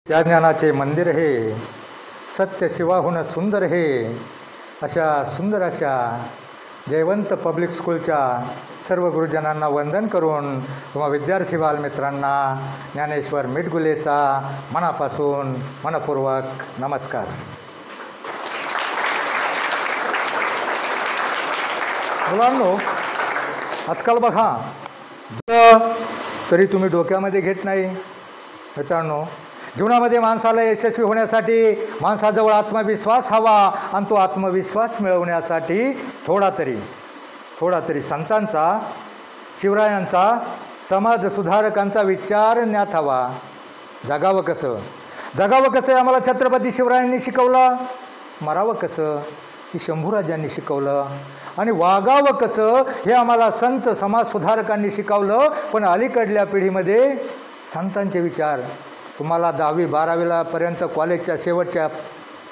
त्या ज्ञानाचे मंदिर हे सत्य शिवाहून सुंदर हे अशा सुंदर अशा जयवंत पब्लिक स्कूलच्या सर्व गुरुजनांना वंदन करून किंवा विद्यार्थी बालमित्रांना ज्ञानेश्वर मिटगुलेचा मनापासून मनपूर्वक नमस्कार. मुलांनो, आजकाल बघा तरी तुम्ही डोक्यामध्ये घेत नाही. मित्रांनो, जीवनामध्ये माणसाला यशस्वी होण्यासाठी माणसाजवळ आत्मविश्वास हवा आणि तो आत्मविश्वास मिळवण्यासाठी थोडा तरी संतांचा, शिवरायांचा, समाजसुधारकांचा विचार ज्ञात हवा. जगावं कसं आम्हाला छत्रपती शिवरायांनी शिकवलं. मरावं कसं ही शंभूराजांनी शिकवलं. आणि वागावं कसं हे आम्हाला संत समाजसुधारकांनी शिकवलं. पण अलीकडल्या पिढीमध्ये संतांचे विचार तुम्हाला 10वी 12वीला पर्यंत कॉलेजच्या शेवटच्या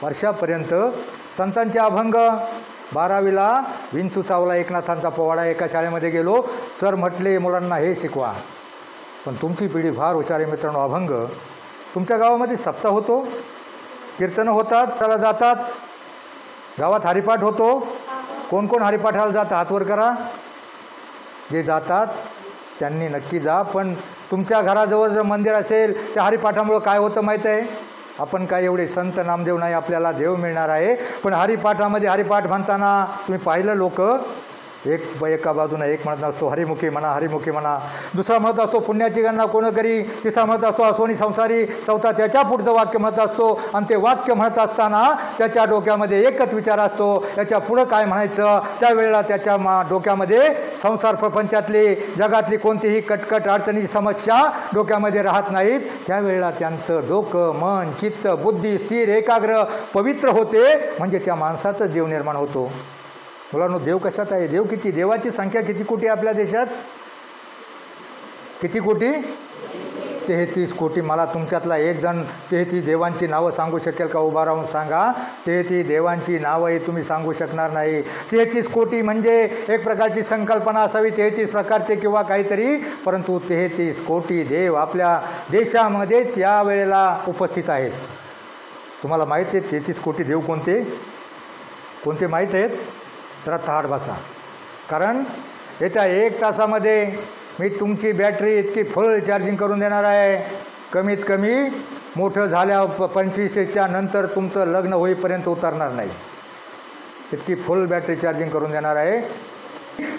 वर्षापर्यंत संतांचे अभंग, 12वीला विंचू चावला एकनाथांचा पोवाडा एका शाळेमध्ये गेलो. सर म्हटले मुलांना हे शिकवा. पण तुमची पिढी फार हुशार आहे मित्रांनो. अभंग तुमच्या गावामध्ये सप्ताह होतो, कीर्तनं होतात, त्याला जातात. गावात हरिपाठ होतो. कोण कोण हरिपाठाला जात हात वर करा. जे जातात त्यांनी नक्की जा. पण तुमच्या घराजवळ जर मंदिर असेल त्या हरिपाठामुळं काय होतं माहीत आहे? आपण काय एवढे संत नामदेव नाही, आपल्याला देव मिळणार आहे. पण हरिपाठामध्ये हरिपाठ म्हणताना तुम्ही पाहिलं लोक एका बाजूनं एक म्हणत असतो हरिमुखी म्हणा, दुसरा म्हणत असतो पुण्याची गणना कोण करी, तिसरा म्हणत असतो असोनी संसारी, चौथा त्याच्या पुढचं वाक्य म्हणत असतो. आणि ते वाक्य म्हणत असताना त्याच्या डोक्यामध्ये एकच विचार असतो, याच्या पुढं काय म्हणायचं. त्यावेळेला त्याच्या डोक्यामध्ये संसार प्रपंचातली जगातली कोणतीही कटकट अडचणीची समस्या डोक्यामध्ये राहत नाहीत. त्यावेळेला त्यांचं डोकं, मन, चित्त, बुद्धी स्थिर, एकाग्र, पवित्र होते. म्हणजे त्या माणसाचं देव निर्माण होतो. मुलांनो, देव कशात आहे? देव किती? देवाची संख्या किती कोटी आपल्या देशात? किती कोटी? 33 कोटी. मला तुमच्यातला एक जण 33 देवांची नावं सांगू शकेल का? उभा राहून सांगा. 33 देवांची नावंही तुम्ही सांगू शकणार नाही. 33 कोटी म्हणजे एक प्रकारची संकल्पना असावी, 33 प्रकारचे किंवा काहीतरी. परंतु 33 कोटी देव आपल्या देशामध्येच या वेळेला उपस्थित आहेत. तुम्हाला माहीत आहे 33 कोटी देव कोणते माहीत आहेत? तर ताहाट बसा. कारण येत्या 1 तासामध्ये मी तुमची बॅटरी इतकी फुल चार्जिंग करून देणार आहे. कमीत कमी मोठं झाल्या 25च्या नंतर तुमचं लग्न होईपर्यंत उतरणार नाही. इतकी फुल बॅटरी चार्जिंग करून देणार आहे.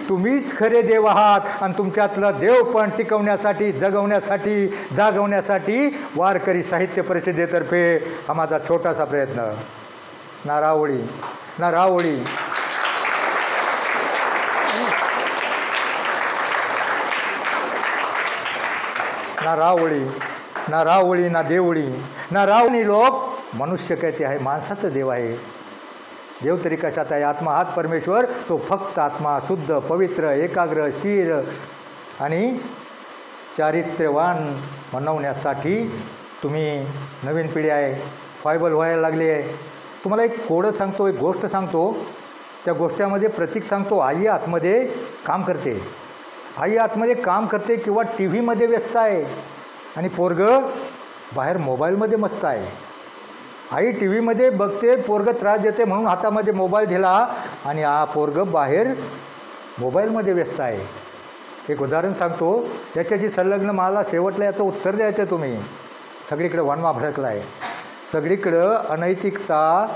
तुम्हीच खरे देव आहात. आणि तुमच्यातलं देव पण टिकवण्यासाठी, जगवण्यासाठी, जागवण्यासाठी वारकरी साहित्य परिषदेतर्फे हा माझा छोटासा प्रयत्न. ना रावळी ना रावळी ना देवळी ना रावणी. लोक मनुष्य कहते आहे, माणसाचं देव आहे. देव तरी कशात आहे? आत्मा हात परमेश्वर. तो फक्त आत्मा शुद्ध, पवित्र, एकाग्र, स्थिर आणि चारित्र्यवान बनवण्यासाठी तुम्ही नवीन पिढी आहे, फायबल व्हायला लागली आहे. तुम्हाला एक कोडं सांगतो, एक गोष्ट सांगतो. त्या गोष्टीमध्ये प्रतीक सांगतो. आई आतमध्ये काम करते किंवा टी व्हीमध्ये व्यस्त आहे आणि पोरगं बाहेर मोबाईलमध्ये मस्त आहे. आई टी व्हीमध्ये बघते, पोरगं त्रास देते म्हणून हातामध्ये मोबाईल दिला आणि पोरगं बाहेर मोबाईलमध्ये व्यस्त आहे. एक उदाहरण सांगतो, याच्याशी संलग्न मला शेवटला याचं उत्तर द्यायचं. तुम्ही सगळीकडे वणवा भडकला आहे, सगळीकडं अनैतिकता,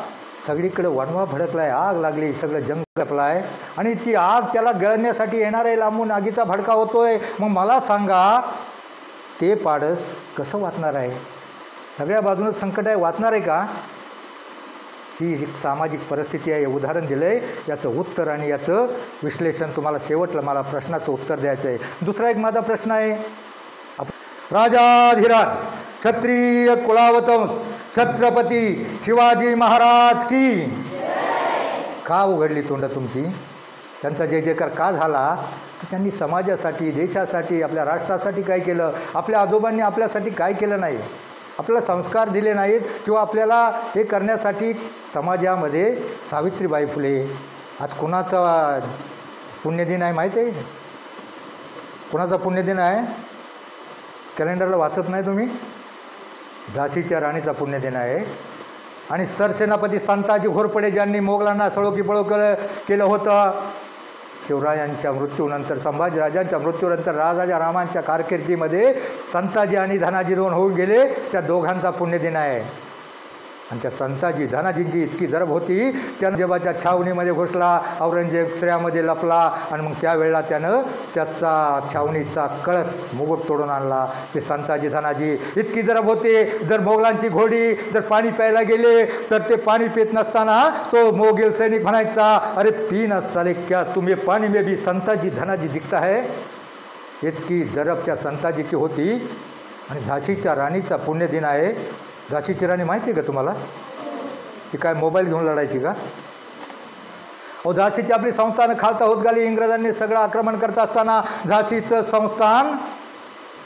सगळीकडे वणवा भडकला आहे, आग लागली, सगळं जंग लपला आहे. आणि ती आग त्याला गळण्यासाठी येणार आहे, लांबून आगीचा भडका होतोय. मग मला सांगा, ते पाडस कसं वाचणार आहे? सगळ्या बाजूनं संकट आहे, वाचणार आहे का? ही एक सामाजिक परिस्थिती आहे. उदाहरण दिलं आहे, याचं उत्तर आणि याचं विश्लेषण तुम्हाला शेवटला मला प्रश्नाचं उत्तर द्यायचं आहे. दुसरा एक माझा प्रश्न आहे. राजाधिराज क्षत्रिय कुलावतंस छत्रपती शिवाजी महाराज की का उघडली तोंड तुमची? त्यांचा जय जयकार का झाला? तर त्यांनी समाजासाठी, देशासाठी, आपल्या राष्ट्रासाठी काय केलं? आपल्या आजोबांनी आपल्यासाठी काय केलं नाही? आपल्याला संस्कार दिले नाहीत किंवा आपल्याला हे करण्यासाठी समाजामध्ये सावित्रीबाई फुले. आज कुणाचा पुण्यदिन आहे माहीत आहे? कुणाचा पुण्यदिन आहे? कॅलेंडरला वाचत नाही तुम्ही? झाशीच्या राणीचा पुण्यदिन आहे. आणि सरसेनापती संताजी घोरपडे ज्यांनी मोगलांना सळोकीपळो केलं होतं, शिवरायांच्या मृत्यूनंतर, संभाजीराजांच्या मृत्यूनंतर राजा रामांच्या कारकिर्दीमध्ये संताजी आणि धनाजी दोन होऊन गेले. त्या दोघांचा पुण्यदिन आहे. आणि त्या संताजी धनाजींची इतकी जरब होती, त्यानं जेव्हाच्या छावणीमध्ये घुसला, औरंगजेब श्रेयामध्ये लपला आणि मग त्यावेळेला त्यानं त्याचा छावणीचा कळस मुकुट तोडून आणला. ते संताजी धनाजी इतकी जरब होते, जर मोगलांची घोडी जर पाणी प्यायला गेले तर ते पाणी पित नसताना तो मोगल सैनिक म्हणायचा, अरे पीना साले क्या तुम्ही पाणी में भी संताजी धनाजी दिखता है. इतकी जरब त्या संताजीची होती. आणि झाशीच्या राणीचा पुण्यदिन आहे. झाशीची राणी माहिती आहे का तुम्हाला? ती काय मोबाईल घेऊन लढायची का? अहो, झाशीची आपली संस्थानं खालता होत गेली. इंग्रजांनी सगळं आक्रमण करत असताना झाशीचं संस्थान,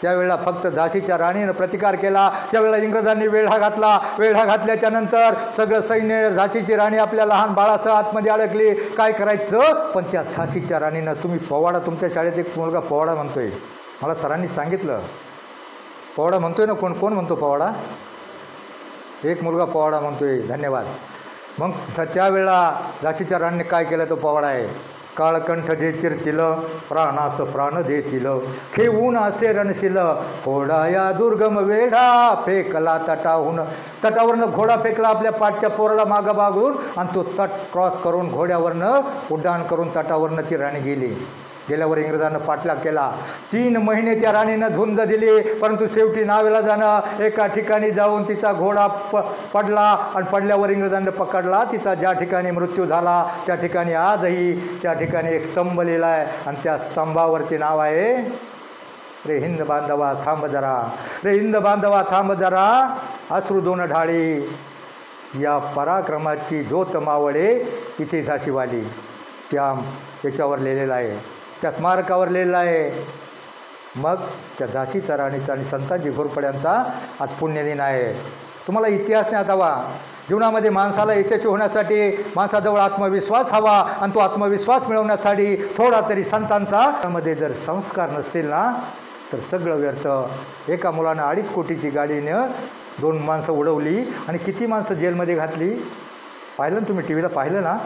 त्यावेळेला फक्त झाशीच्या राणीनं प्रतिकार केला. त्यावेळेला इंग्रजांनी वेढा घातला. वेढा घातल्याच्या नंतर सगळं सैन्य, झाशीची राणी आपल्या लहान बाळासह आतमध्ये अडकली. काय करायचं? पण त्या झाशीच्या राणीनं, तुम्ही पोवाडा, तुमच्या शाळेत एक मुलगा पोवाडा म्हणतोय, मला सरांनी सांगितलं. पोवाडा म्हणतोय ना? कोण कोण म्हणतो पोवाडा? एक मुलगा पोवाडा म्हणतोय. धन्यवाद. मग त्यावेळेला झाशीच्या राणीने काय केलं? तो पोवाडा आहे. काळकंठ जे चिरतील, प्राणास प्राण देतील, खेळून असे रणशील, घोडा या दुर्गम वेढा फेकला तटाहून. तटावरनं घोडा फेकला आपल्या पाठच्या पोराला मागं बागून, आणि तो तट क्रॉस करून घोड्यावरनं उड्डाण करून तटावरनं ती राणी गेली. गेल्यावर इंग्रजांना पाठलाग केला. 3 महिने त्या राणीनं झुंज दिली, परंतु शेवटी नावेलाजानं एका ठिकाणी जाऊन तिचा घोडा पडला. आणि पडल्यावर इंग्रजांना पकडला. तिचा ज्या ठिकाणी मृत्यू झाला त्या ठिकाणी आजही त्या ठिकाणी एक स्तंभ लिहिला आहे. आणि त्या स्तंभावरती नाव आहे, रे हिंद बांधवा थांब जरा, रे हिंद बांधवा थांब जरा, अश्रू दोन ढाळी, या पराक्रमाची ज्योत मावळे इथे झाशीवाली. त्याच्यावर लिहिलेलं आहे, त्या स्मारकावर लिहिलेलं आहे. मग त्या झाशीच्या राणीचा आणि संताजी घोरपड्यांचा आज पुण्यदिन आहे. तुम्हाला इतिहास ज्ञात हवा. जीवनामध्ये माणसाला यशस्वी होण्यासाठी माणसाजवळ आत्मविश्वास हवा. आणि तो आत्मविश्वास मिळवण्यासाठी थोडा तरी संतांचा मध्ये जर संस्कार नसतील ना, तर सगळं व्यर्थ. एका मुलानं 2.5 कोटीची गाडीनं 2 माणसं उडवली आणि किती माणसं जेलमध्ये घातली. पाहिलं ना तुम्ही? टी व्हीला पाहिलं ना?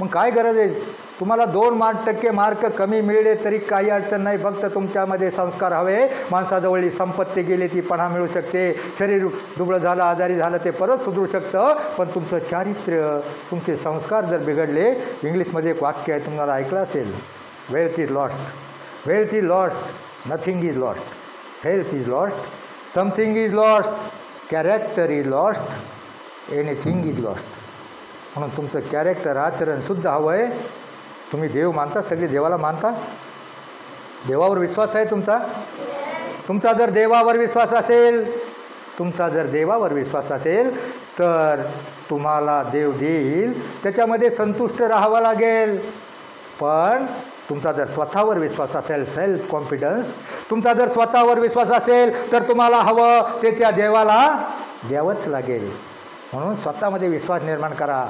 मग काय गरज आहे? तुम्हाला 2% मार्क कमी मिळले तरी काही अडचण नाही. फक्त तुमच्यामध्ये संस्कार हवे. माणसाजवळी संपत्ती गेली ती पुन्हा मिळू शकते. शरीर दुबळं झालं, आजारी झालं, ते परत सुधरू शकतं. पण तुमचं चारित्र्य, तुमचे संस्कार जर बिघडले, इंग्लिशमध्ये एक वाक्य आहे, तुम्हाला ऐकलं असेल, wealth is lost, wealth is lost, nothing is lost, health is lost, something is lost, character is lost, anything is lost. म्हणून तुमचं कॅरेक्टर, आचरणसुद्धा हवं आहे. तुम्ही देव मानता, सगळे देवाला मानता? देवावर विश्वास आहे तुमचा? तुमचा जर देवावर विश्वास असेल, तुमचा जर देवावर विश्वास असेल तर तुम्हाला देव देईल. त्याच्यामध्ये संतुष्ट राहावं लागेल. पण तुमचा जर स्वतःवर विश्वास असेल, सेल्फ कॉन्फिडन्स, तुमचा जर स्वतःवर विश्वास असेल तर तुम्हाला हवं ते त्या देवाला द्यावंच लागेल. म्हणून स्वतःमध्ये विश्वास निर्माण करा.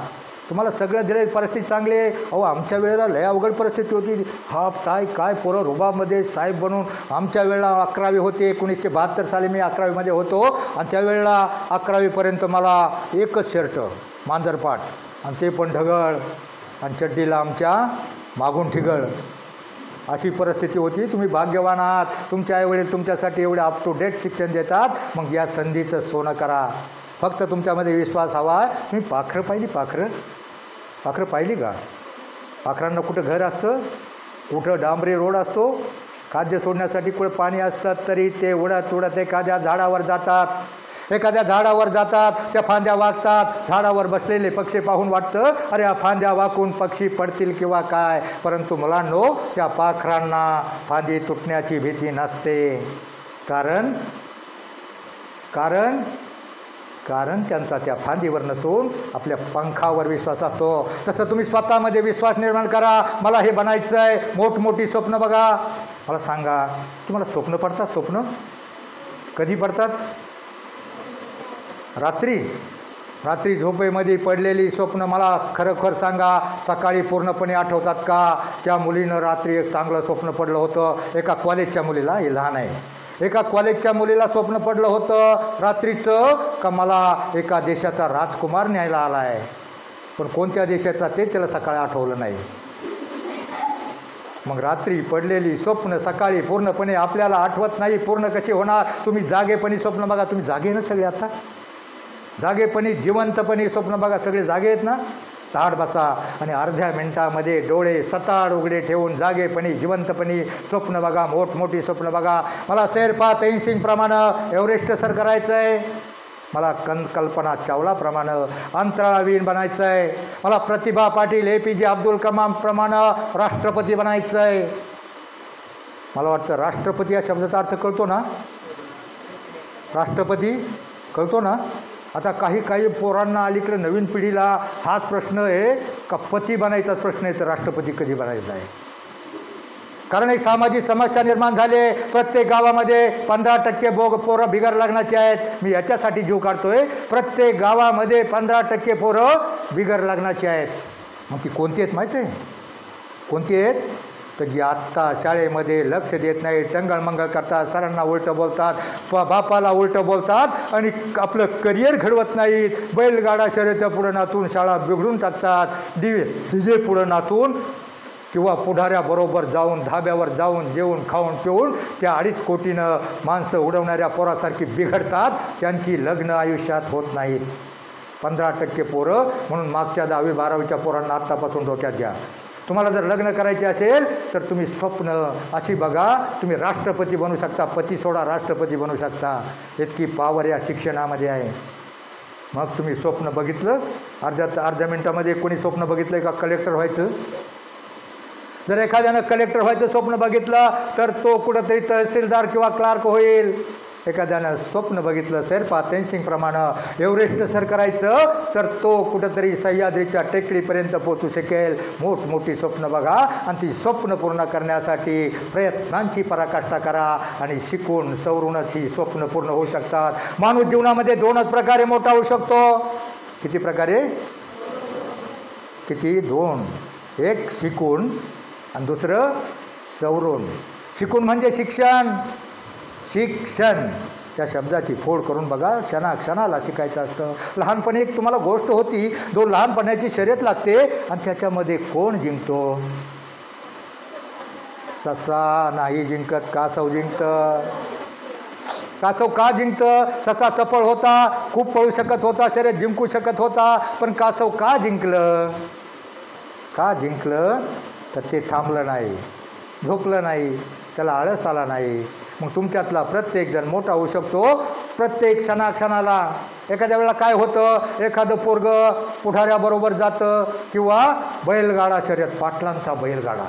तुम्हाला सगळं दिलं, परिस्थिती चांगली आहे. अहो, आमच्या वेळेला लय अवघड परिस्थिती होती. हाफ टाय काय पोरं रुबामध्ये साहेब बनून. आमच्या वेळेला 11वी होते. 1972 साली मी 11वीमध्ये होतो. आणि त्यावेळेला 11वीपर्यंत मला एकच शर्ट, मांजरपाट, आणि ते पण ढगळ, आणि चड्डीला आमच्या मागून ठिगळ. अशी परिस्थिती होती. तुम्ही भाग्यवान आहात. तुमच्या आईवडील तुमच्यासाठी एवढे अप टू डेट शिक्षण देतात. मग या संधीचं सोनं करा. फक्त तुमच्यामध्ये विश्वास हवा. तुम्ही पाखरं पाहिली? पाखरं पाहिली का? पाखरांना कुठं घर असतं, कुठं डांबरी रोड असतो, खाद्य सोडण्यासाठी कुठं पाणी असतात, तरी ते उडत उडत एखाद्या झाडावर जातात. एखाद्या झाडावर जातात, त्या फांद्या वागतात. झाडावर बसलेले पक्षी पाहून वाटतं, अरे हा फांद्या वाकून पक्षी पडतील किंवा काय. परंतु मुलांनो, त्या पाखरांना फांदी तुटण्याची भीती नसते. कारण कारण कारण त्यांचा त्या फांदीवर नसून आपल्या पंखावर विश्वास असतो. तसं तुम्ही स्वतःमध्ये विश्वास निर्माण करा. मला हे बनायचं आहे. मोठमोठी स्वप्न बघा. मला सांगा, तुम्हाला स्वप्न पडतात? स्वप्न कधी पडतात? रात्री झोपेमध्ये पडलेली स्वप्न मला खरं सांगा, सकाळी पूर्णपणे आठवतात का? त्या मुलीनं रात्री एक चांगलं स्वप्न पडलं होतं. एका कॉलेजच्या मुलीला, हे लहान आहे, एका कॉलेजच्या मुलीला स्वप्न पडलं होतं रात्रीचं का मला एका देशाचा राजकुमार न्यायला आला आहे, पण कोणत्या देशाचा ते त्याला सकाळी आठवलं नाही. मग रात्री पडलेली स्वप्न सकाळी पूर्णपणे आपल्याला आठवत नाही. पूर्ण कशी होणार? तुम्ही जागेपणी स्वप्न बघा. तुम्ही जागे ना सगळे, आता जागेपणी जिवंतपणे स्वप्न बघा. सगळे जागे आहेत ना? ताड बसा आणि अर्ध्या मिनिटामध्ये डोळे सताड उघडे ठेवून जागेपणी जिवंतपणी स्वप्न बघा. मोठमोठी स्वप्न बघा. मला शेरपा तैनसिंगप्रमाणे एव्हरेस्ट सर करायचं आहे. मला कल्पना चावलाप्रमाणे अंतराळवीर बनायचं आहे. मला प्रतिभा पाटील APJ अब्दुल कलामप्रमाणे राष्ट्रपती बनायचं आहे. मला वाटतं राष्ट्रपती या शब्दाचा अर्थ कळतो ना? राष्ट्रपती कळतो ना? आता काही पोरांना अलीकडे नवीन पिढीला हाच प्रश्न आहे का पती बनायचाच प्रश्न आहे, तर राष्ट्रपती कधी बनायचा आहे? कारण एक सामाजिक समस्या निर्माण झाली आहे. प्रत्येक गावामध्ये 15% पोरं बिगर लग्नाची आहेत. मी याच्यासाठी जीव काढतोय. प्रत्येक गावामध्ये 15% पोरं बिगर लग्नाची आहेत. मग ती कोणती आहेत माहिती आहे? कोणती आहेत? तर जी आत्ता शाळेमध्ये लक्ष देत नाही, टंगळमंगळ करतात, सरांना उलटं बोलतात, बापाला उलटं बोलतात आणि आपलं करिअर घडवत नाहीत. बैलगाडा शर्यत पुढं नाचून शाळा बिघडून टाकतात. डीजे पुढं नाचून किंवा पुढाऱ्याबरोबर जाऊन धाब्यावर जाऊन जेवून खाऊन पिऊन त्या 2.5 कोटीनं माणसं उडवणाऱ्या पोरासारखी बिघडतात. त्यांची लग्न आयुष्यात होत नाहीत. 15% पोरं. म्हणून मागच्या 10वी 12वीच्या पोरांना आत्तापासून डोक्यात घ्या. तुम्हाला जर लग्न करायचे असेल तर तुम्ही स्वप्न अशी बघा, तुम्ही राष्ट्रपती बनू शकता. पती सोडा, राष्ट्रपती बनू शकता. इतकी पावर या शिक्षणामध्ये आहे. मग तुम्ही स्वप्न बघितलं. अर्ध्या मिनिटामध्ये कोणी स्वप्न बघितलं का कलेक्टर व्हायचं? जर एखाद्यानं कलेक्टर व्हायचं स्वप्न बघितलं तर तो कुठंतरी तहसीलदार किंवा क्लार्क होईल. एखाद्यानं स्वप्न बघितलं शेरपा तैनसिंगप्रमाणे एव्हरेस्ट सर करायचं तर तो कुठंतरी सह्याद्रीच्या टेकडीपर्यंत पोचू शकेल. मोठमोठी स्वप्न बघा आणि ती स्वप्न पूर्ण करण्यासाठी प्रयत्नांची पराकाष्ठा करा आणि शिकून सवरूनच ही स्वप्न पूर्ण होऊ शकतात. माणूस जीवनामध्ये 2च प्रकारे मोठा होऊ शकतो. किती प्रकारे? किती? 2. एक शिकून आणि दुसरं सवरून. शिकून म्हणजे शिक्षण. त्या शब्दाची फोड करून बघा. क्षणाला शिकायचं असतं. लहानपणी एक तुम्हाला गोष्ट होती, 2 लहानपणाची शर्यत लागते आणि त्याच्यामध्ये कोण जिंकतो? ससा नाही जिंकत, कासव जिंकतं. कासव का जिंकतं? ससा चपळ होता, खूप पळू शकत होता, शर्यत जिंकू शकत होता, पण कासव का जिंकलं? का जिंकलं? तर ते थांबलं नाही, झोपलं नाही, त्याला आळस आला नाही. मग तुमच्यातला प्रत्येकजण मोठा होऊ शकतो. प्रत्येक क्षणाला. एखाद्या वेळेला काय होतं, एखादं पोरगं पुढाऱ्याबरोबर जातं किंवा बैलगाडा शर्यत, पाटलांचा बैलगाडा.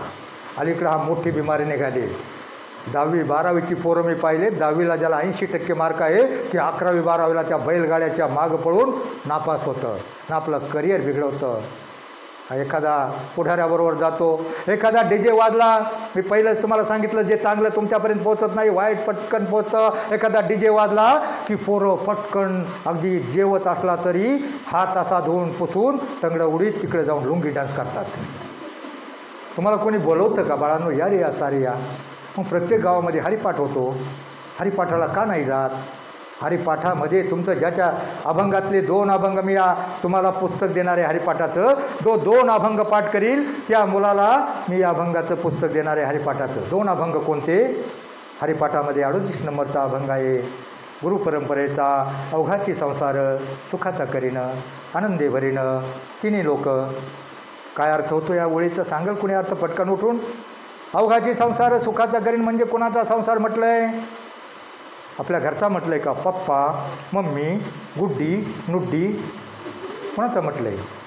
अलीकडं हा मोठी बिमारी निघाली. 10वी 12वीची पोरं मी पाहिले. 10वीला ज्याला 80% मार्क आहे की 11वी 12वीला त्या बैलगाड्याच्या मागं पळून नापास होतं ना आपलं करिअर बिघडवतं. एखादा पुढाऱ्याबरोबर जातो, एखादा DJ वाजला. मी पहिलं तुम्हाला सांगितलं, जे चांगलं तुमच्यापर्यंत पोहोचत नाही वाईट पटकन पोहोचतं. एखादा DJ वाजला की पोरं पटकन अगदी जेवत असला तरी हात असा धुवून पुसून टंगडं उडीत तिकडे जाऊन लुंगी डान्स करतात. तुम्हाला कोणी बोलवतं का बाळांनो, या रे या सारे या? मग प्रत्येक गावामध्ये हरिपाठ होतो. हरिपाठाला का नाही जात? हरिपाठामध्ये तुमचं ज्याच्या अभंगातले 2 अभंग मी तुम्हाला पुस्तक देणार आहे हरिपाठाचं, 2 अभंग पाठ करील त्या मुलाला मी अभंगाचं पुस्तक देणार आहे हरिपाठाचं. 2 अभंग कोणते? हरिपाठामध्ये 38 नंबरचा अभंग आहे. गुरुपरंपरेचा अवघाची संसार सुखाचा करीनं आनंदे भरीनं तिन्ही लोक. काय अर्थ होतो या ओळीचा सांगाल कुणी अर्थ पटकन उठून? अवघाची संसार सुखाचा करीन म्हणजे कोणाचा संसार म्हटलं आहे? आपल्या घरचा म्हटलं आहे का? पप्पा, मम्मी, गुड्डी, नुड्डी, कोणाचं म्हटलं आहे?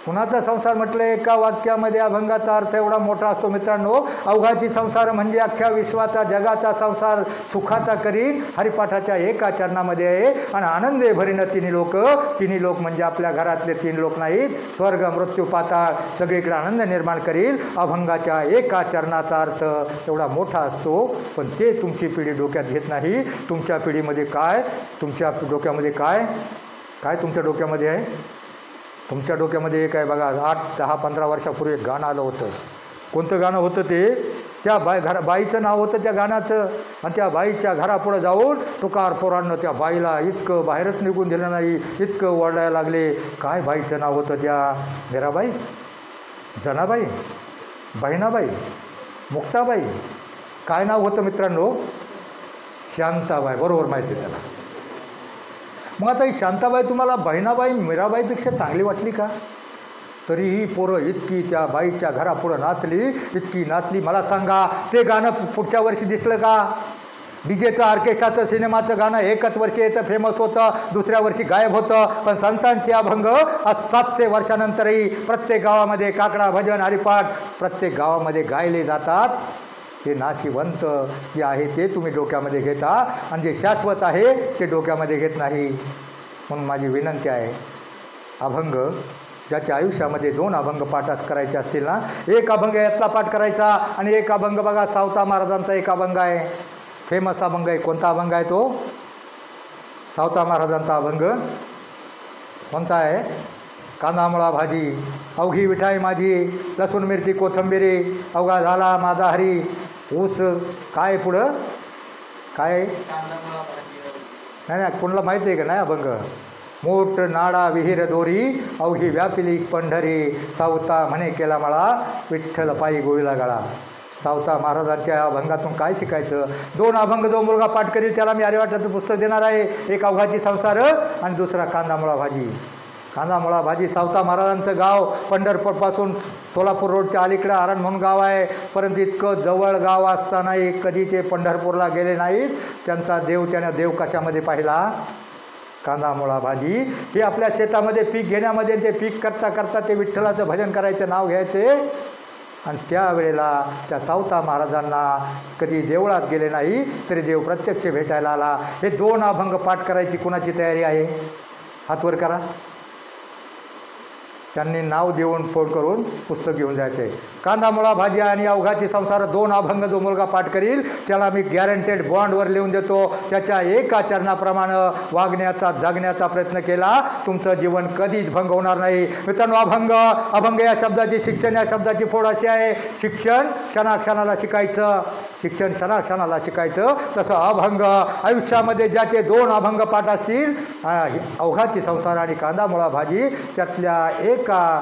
कुणाचा संसार म्हटलं आहे? एका वाक्यामध्ये अभंगाचा अर्थ एवढा मोठा असतो मित्रांनो. अवघाची संसार म्हणजे अख्ख्या विश्वाचा जगाचा संसार सुखाचा करीन हरिपाठाच्या एका चरणामध्ये आहे. आणि आनंदे भरीनं तिन्ही लोक म्हणजे आपल्या घरातले 3 लोक नाहीत, स्वर्ग मृत्यू पाताळ सगळीकडे आनंद निर्माण करील. अभंगाच्या एका चरणाचा अर्थ एवढा मोठा असतो, पण ते तुमची पिढी डोक्यात घेत नाही. तुमच्या पिढीमध्ये काय, तुमच्या डोक्यामध्ये काय काय तुमच्या डोक्यामध्ये आहे? तुमच्या डोक्यामध्ये एक आहे बघा. 8, 10, 15 वर्षापूर्वी एक गाणं आलं होतं. कोणतं गाणं होतं ते? त्या बाईचं नाव होतं त्या गाण्याचं. आणि त्या बाईच्या घरापुढं जाऊन तुकार पोरांना त्या बाईला इतकं बाहेरच निघून दिलं नाही, इतकं ओरडायला लागले. काय बाईचं नाव होतं त्या? मीराबाई, जनाबाई, बहिणाबाई, मुक्ताबाई, काय नाव होतं मित्रांनो? शांताबाई. बरोबर माहिती आहे त्याला. मग आता ही शांताबाई तुम्हाला बहिणाबाई मीराबाईपेक्षा चांगली वाटली का? तरीही पोरं इतकी त्या बाईच्या घरापुढं नाचली, इतकी नाचली. मला सांगा, ते गाणं पुढच्या वर्षी दिसलं का? डीजेचं ऑर्केस्ट्राचं सिनेमाचं गाणं एकच वर्षी येतं, फेमस होतं, दुसऱ्या वर्षी गायब होतं. पण संतांचे अभंग आज 700 वर्षानंतरही प्रत्येक गावामध्ये काकडा, भजन, हरिपाठ प्रत्येक गावामध्ये गायले जातात. हे नाशिवंत जे आहे ते तुम्ही डोक्यामध्ये घेता आणि जे शाश्वत आहे ते डोक्यामध्ये घेत नाही. म्हणून माझी विनंती आहे, अभंग ज्याच्या आयुष्यामध्ये 2 अभंग पाठास करायचे असतील ना, एक अभंग यातला पाठ करायचा आणि एक अभंग बघा सावता महाराजांचा एक अभंग आहे, फेमस अभंग आहे. कोणता अभंग आहे तो? सावता महाराजांचा अभंग कोणता आहे? कांदा मुळा भाजी अवघी विठाई माझी, लसूण मिरची कोथिंबिरी अवघा झाला माझा हरी. ऊस काय पुढं काय? नाही, कोणाला माहिती आहे का नाही अभंग? मोठ नाडा विहीर दोरी अवघी व्यापिली पंढरी, सावता म्हणे केला मला विठ्ठल पायी गोविला गळा. सावता महाराजांच्या अभंगातून काय शिकायचं? 2 अभंग जो मुलगा पाठ करील त्याला मी आर्यवाटाचं पुस्तक देणार आहे. एक अवघाची संसार आणि दुसरा कांदा मुळा भाजी. कांदा मुळा भाजी. सावता महाराजांचं गाव पंढरपूरपासून सोलापूर रोडच्या अलीकडं आरण म्हणून गाव आहे. परंतु इतकं जवळ गाव असतानाही कधी ते पंढरपूरला गेले नाहीत. त्यांचा देव त्याने देव कशामध्ये पाहिला? कांदा मुळा भाजी. हे आपल्या शेतामध्ये पीक घेण्यामध्ये ते पीक करता करता ते विठ्ठलाचं भजन करायचं, नाव घ्यायचे. आणि त्यावेळेला त्या सावता महाराजांना कधी देवळात गेले नाही तरी देव प्रत्यक्ष भेटायला आला. हे 2 अभंग पाठ करायची कुणाची तयारी आहे? हात वर करा. त्यांनी नाव देऊन फोन करून पुस्तक घेऊन जायचे. कांदा मुळा भाजी आणि अवघाची संसार 2 अभंग जो मुलगा पाठ करील त्याला मी गॅरंटेड बॉन्डवर लिहून देतो. त्याच्या एक आचरणाप्रमाणे वागण्याचा जगण्याचा प्रयत्न केला, तुमचं जीवन कधीच भंग होणार नाही. मित्रांनो, अभंग या शब्दाची, शिक्षण या शब्दाची फोड अशी आहे. शिक्षण क्षणाक्षणाला शिकायचं, शिक्षण क्षणाक्षणाला शिकायचं. तसं अभंग आयुष्यामध्ये ज्याचे 2 अभंग पाठ असतील, अवघाची संसार आणि कांदा मुळा भाजी, त्यातल्या एका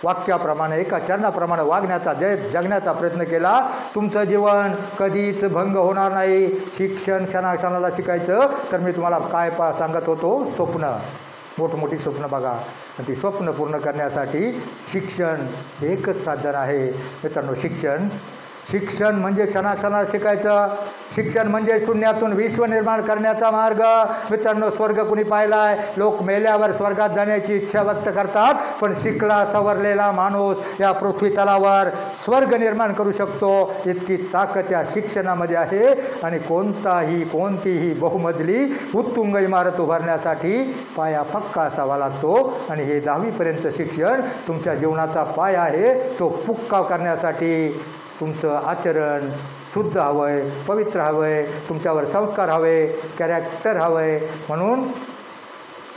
वाक्याप्रमाणे एका चरणाप्रमाणे वागण्याचा जगण्याचा प्रयत्न केला, तुमचं जीवन कधीच भंग होणार नाही. शिक्षण क्षणाक्षणाला शिकायचं. तर मी तुम्हाला काय सांगत होतो? स्वप्न, मोठमोठी स्वप्न बघा. आणि ती स्वप्न पूर्ण करण्यासाठी शिक्षण एकच साधन आहे. मित्रांनो, शिक्षण म्हणजे क्षणाक्षणाला शिकायचं. शिक्षण म्हणजे शून्यातून विश्व निर्माण करण्याचा मार्ग. मित्रांनो, स्वर्ग कुणी पाहिला आहे? लोक मेल्यावर स्वर्गात जाण्याची इच्छा व्यक्त करतात, पण शिकला सवरलेला माणूस या पृथ्वी तलावर स्वर्ग निर्माण करू शकतो. इतकी ताकद या शिक्षणामध्ये आहे. आणि कोणतीही बहुमजली उत्तुंग इमारत उभारण्यासाठी पाया पक्का असावा लागतो. आणि हे 10वीपर्यंतचं शिक्षण तुमच्या जीवनाचा पाया आहे. तो पक्का करण्यासाठी तुमचं आचरण शुद्ध हवं आहे, पवित्र हवं आहे, तुमच्यावर संस्कार हवे, कॅरेक्टर हवं आहे. म्हणून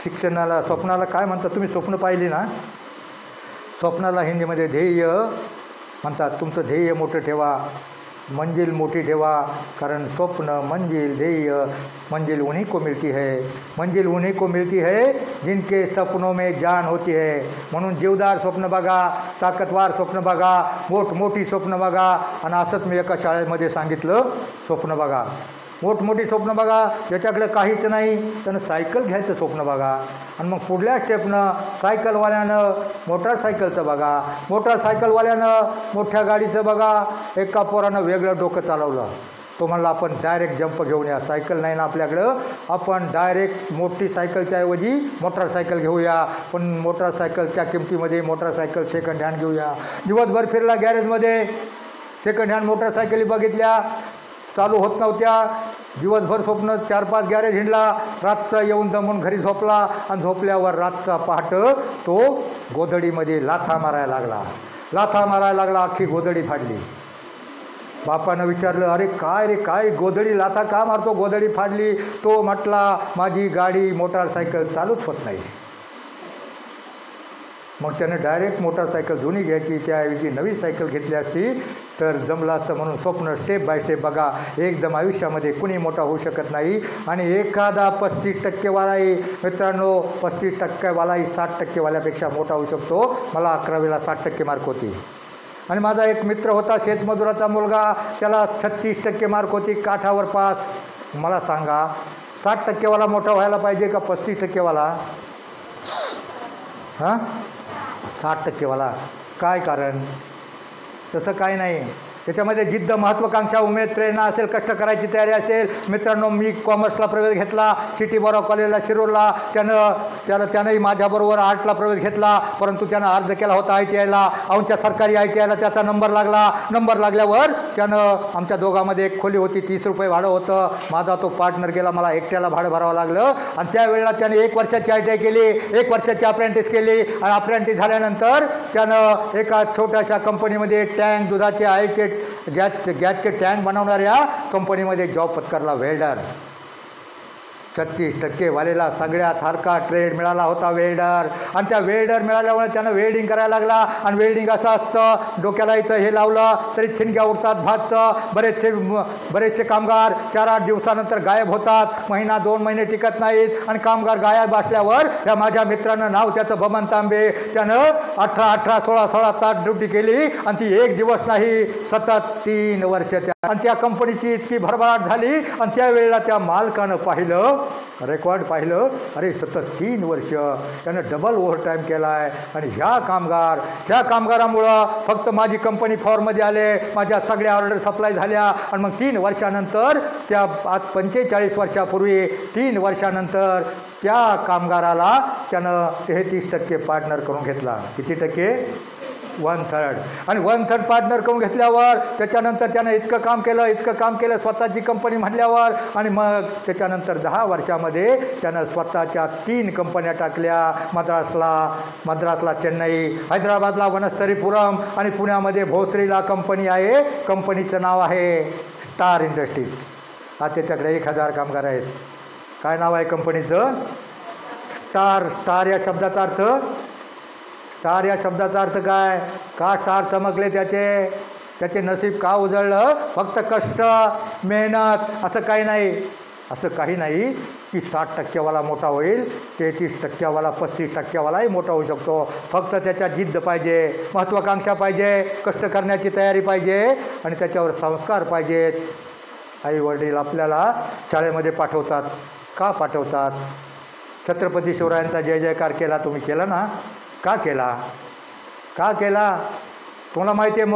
शिक्षणाला, स्वप्नाला काय म्हणतात? तुम्ही स्वप्न पाहिली ना? स्वप्नाला हिंदीमध्ये ध्येय म्हणतात. तुमचं ध्येय मोठं ठेवा, मंजिल मोठी ठेवा. कारण स्वप्न, मंजिल, ध्येय, मंजिल उन्हीं को मिलती है. मंजिल उन्हीं को मिलती है जिनके सपनों में जान होती है. म्हणून जीवदार स्वप्न बघा, ताकदवार स्वप्न बघा, मोठमोठी स्वप्न बघा. आणि असंच मी एका शाळेमध्ये सांगितलं, स्वप्न बघा, मोठमोठी स्वप्न बघा. ज्याच्याकडे काहीच नाही त्यानं सायकल घ्यायचं स्वप्न बघा. आणि मग पुढल्या स्टेपनं सायकलवाल्यानं मोटरसायकलचं बघा, मोटरसायकलवाल्यानं मोठ्या गाडीचं बघा. एका पोरानं वेगळं डोकं चालवलं. तो म्हणला आपण डायरेक्ट जंप घेऊन या, सायकल नाही ना आपल्याकडं, आपण डायरेक्ट मोठी सायकलच्या ऐवजी मोटरसायकल घेऊया. पण मोटरसायकलच्या किमतीमध्ये मोटरसायकल सेकंड हँड घेऊया. दिवसभर फिरला गॅरेजमध्ये, सेकंड हँड मोटरसायकली बघितल्या, चालू होत नव्हत्या. दिवसभर स्वप्न 4-5 गॅरेज हिंडला. रातचा येऊन दमून घरी झोपला. आणि झोपल्यावर रातचा पहाट तो गोधडीमध्ये लाथा मारायला लागला. अख्खी गोधडी फाडली. बापानं विचारलं, अरे काय रे, काय गोधडी लाथा का मारतो? गोधडी फाडली. तो म्हटला, माझी गाडी मोटारसायकल चालूच होत नाही. मग त्याने डायरेक्ट मोटारसायकल जुनी घ्यायची, त्याऐवजी नवी सायकल घेतली असती तर जमलं असतं. म्हणून स्वप्न स्टेप बाय स्टेप बघा. एकदम आयुष्यामध्ये कुणी मोठा होऊ शकत नाही. आणि एखादा 35% मित्रांनो, 35% 60% मोठा होऊ शकतो. मला 11वीला 60% मार्क होती. आणि माझा एक मित्र होता शेतमजुराचा मुलगा, त्याला 36% मार्क होती, काठावर पास. मला सांगा 60% मोठा व्हायला पाहिजे का 35%? हां, 60% काय कारण? तसं काय नाही. त्याच्यामध्ये जिद्द, महत्त्वाकांक्षा, उमेद, प्रेरणा असेल, कष्ट करायची तयारी असेल. मित्रांनो, मी कॉमर्सला प्रवेश घेतला सिटी बॉरो कॉलेजला शिरूरला. त्यानंही माझ्याबरोबर आर्टला प्रवेश घेतला, परंतु त्यानं अर्ज केला होता ITIला. आमच्या सरकारी ITIला त्याचा नंबर लागला. नंबर लागल्यावर त्यानं आमच्या दोघांमध्ये एक खोली होती, 30 रुपये भाडं होतं. माझा तो पार्टनर गेला, मला एकट्याला भाडं भरावं लागलं. आणि त्यावेळेला त्याने 1 वर्षाची ITI केली, 1 वर्षाची अप्रेंटिस केली. आणि अप्रेंटिस झाल्यानंतर त्यानं एका छोट्याशा कंपनीमध्ये टँक, दुधाचे, आईचे, गॅसचे टँक बनवणाऱ्या कंपनीमध्ये जॉब पत्करला, वेल्डर. 36% वालेला सगळ्यात हलका ट्रेड मिळाला होता, वेल्डर. आणि त्या वेल्डर मिळाल्यामुळे त्यानं वेल्डिंग करायला लागला. आणि वेल्डिंग असं असतं, डोक्याला इथं हे लावलं तरी थिणग्या उडतात, भाजतं. बरेचसे कामगार 4-8 दिवसानंतर गायब होतात, महिना 2 महिने टिकत नाहीत. आणि कामगार गायब असल्यावर या माझ्या मित्रानं, नाव त्याचं बबन तांबे, त्यानं 18, 16 तास ड्युटी केली. आणि ती 1 दिवस नाही, सतत 3 वर्ष आणि त्या कंपनीची इतकी भरभराट झाली. आणि त्यावेळेला त्या मालकानं पाहिलं, रेकॉर्ड पाहिलं, अरे सतत 3 वर्ष त्यानं डबल ओव्हरटाईम केला आहे. आणि त्या कामगारामुळं फक्त माझी कंपनी फॉर्ममध्ये आले, माझ्या सगळ्या ऑर्डर सप्लाय झाल्या. आणि मग 3 वर्षानंतर, त्या आज 45 वर्षापूर्वी 3 वर्षानंतर त्या कामगाराला त्यानं 33% पार्टनर करून घेतला. किती टक्के? 1/3. आणि 1/3 पार्टनर करून घेतल्यावर त्याच्यानंतर त्यानं इतकं काम केलं स्वतःची कंपनी म्हटल्यावर. आणि मग त्याच्यानंतर 10 वर्षामध्ये त्यानं स्वतःच्या 3 कंपन्या टाकल्या. मद्रासला चेन्नई, हैदराबादला वनस्थलीपुरम आणि पुण्यामध्ये भोसरीला कंपनी आहे. कंपनीचं नाव आहे स्टार इंडस्ट्रीज. आज त्याच्याकडे 1000 कामगार आहेत. काय नाव आहे कंपनीचं? स्टार या शब्दाचा अर्थ, स्टार या शब्दाचा अर्थ काय? का स्टार चमकले त्याचे नसीब का उजळलं? फक्त कष्ट, मेहनत, असं काही नाही की 60% मोठा होईल, 33% 35% मोठा होऊ शकतो. फक्त त्याच्या जिद्द पाहिजे, महत्त्वाकांक्षा पाहिजे, कष्ट करण्याची तयारी पाहिजे आणि त्याच्यावर संस्कार पाहिजेत. आई वडील आपल्याला शाळेमध्ये पाठवतात. का पाठवतात? छत्रपती शिवरायांचा जय जयकार केला, तुम्ही केला ना? का केला? तुम्हाला माहिती आहे,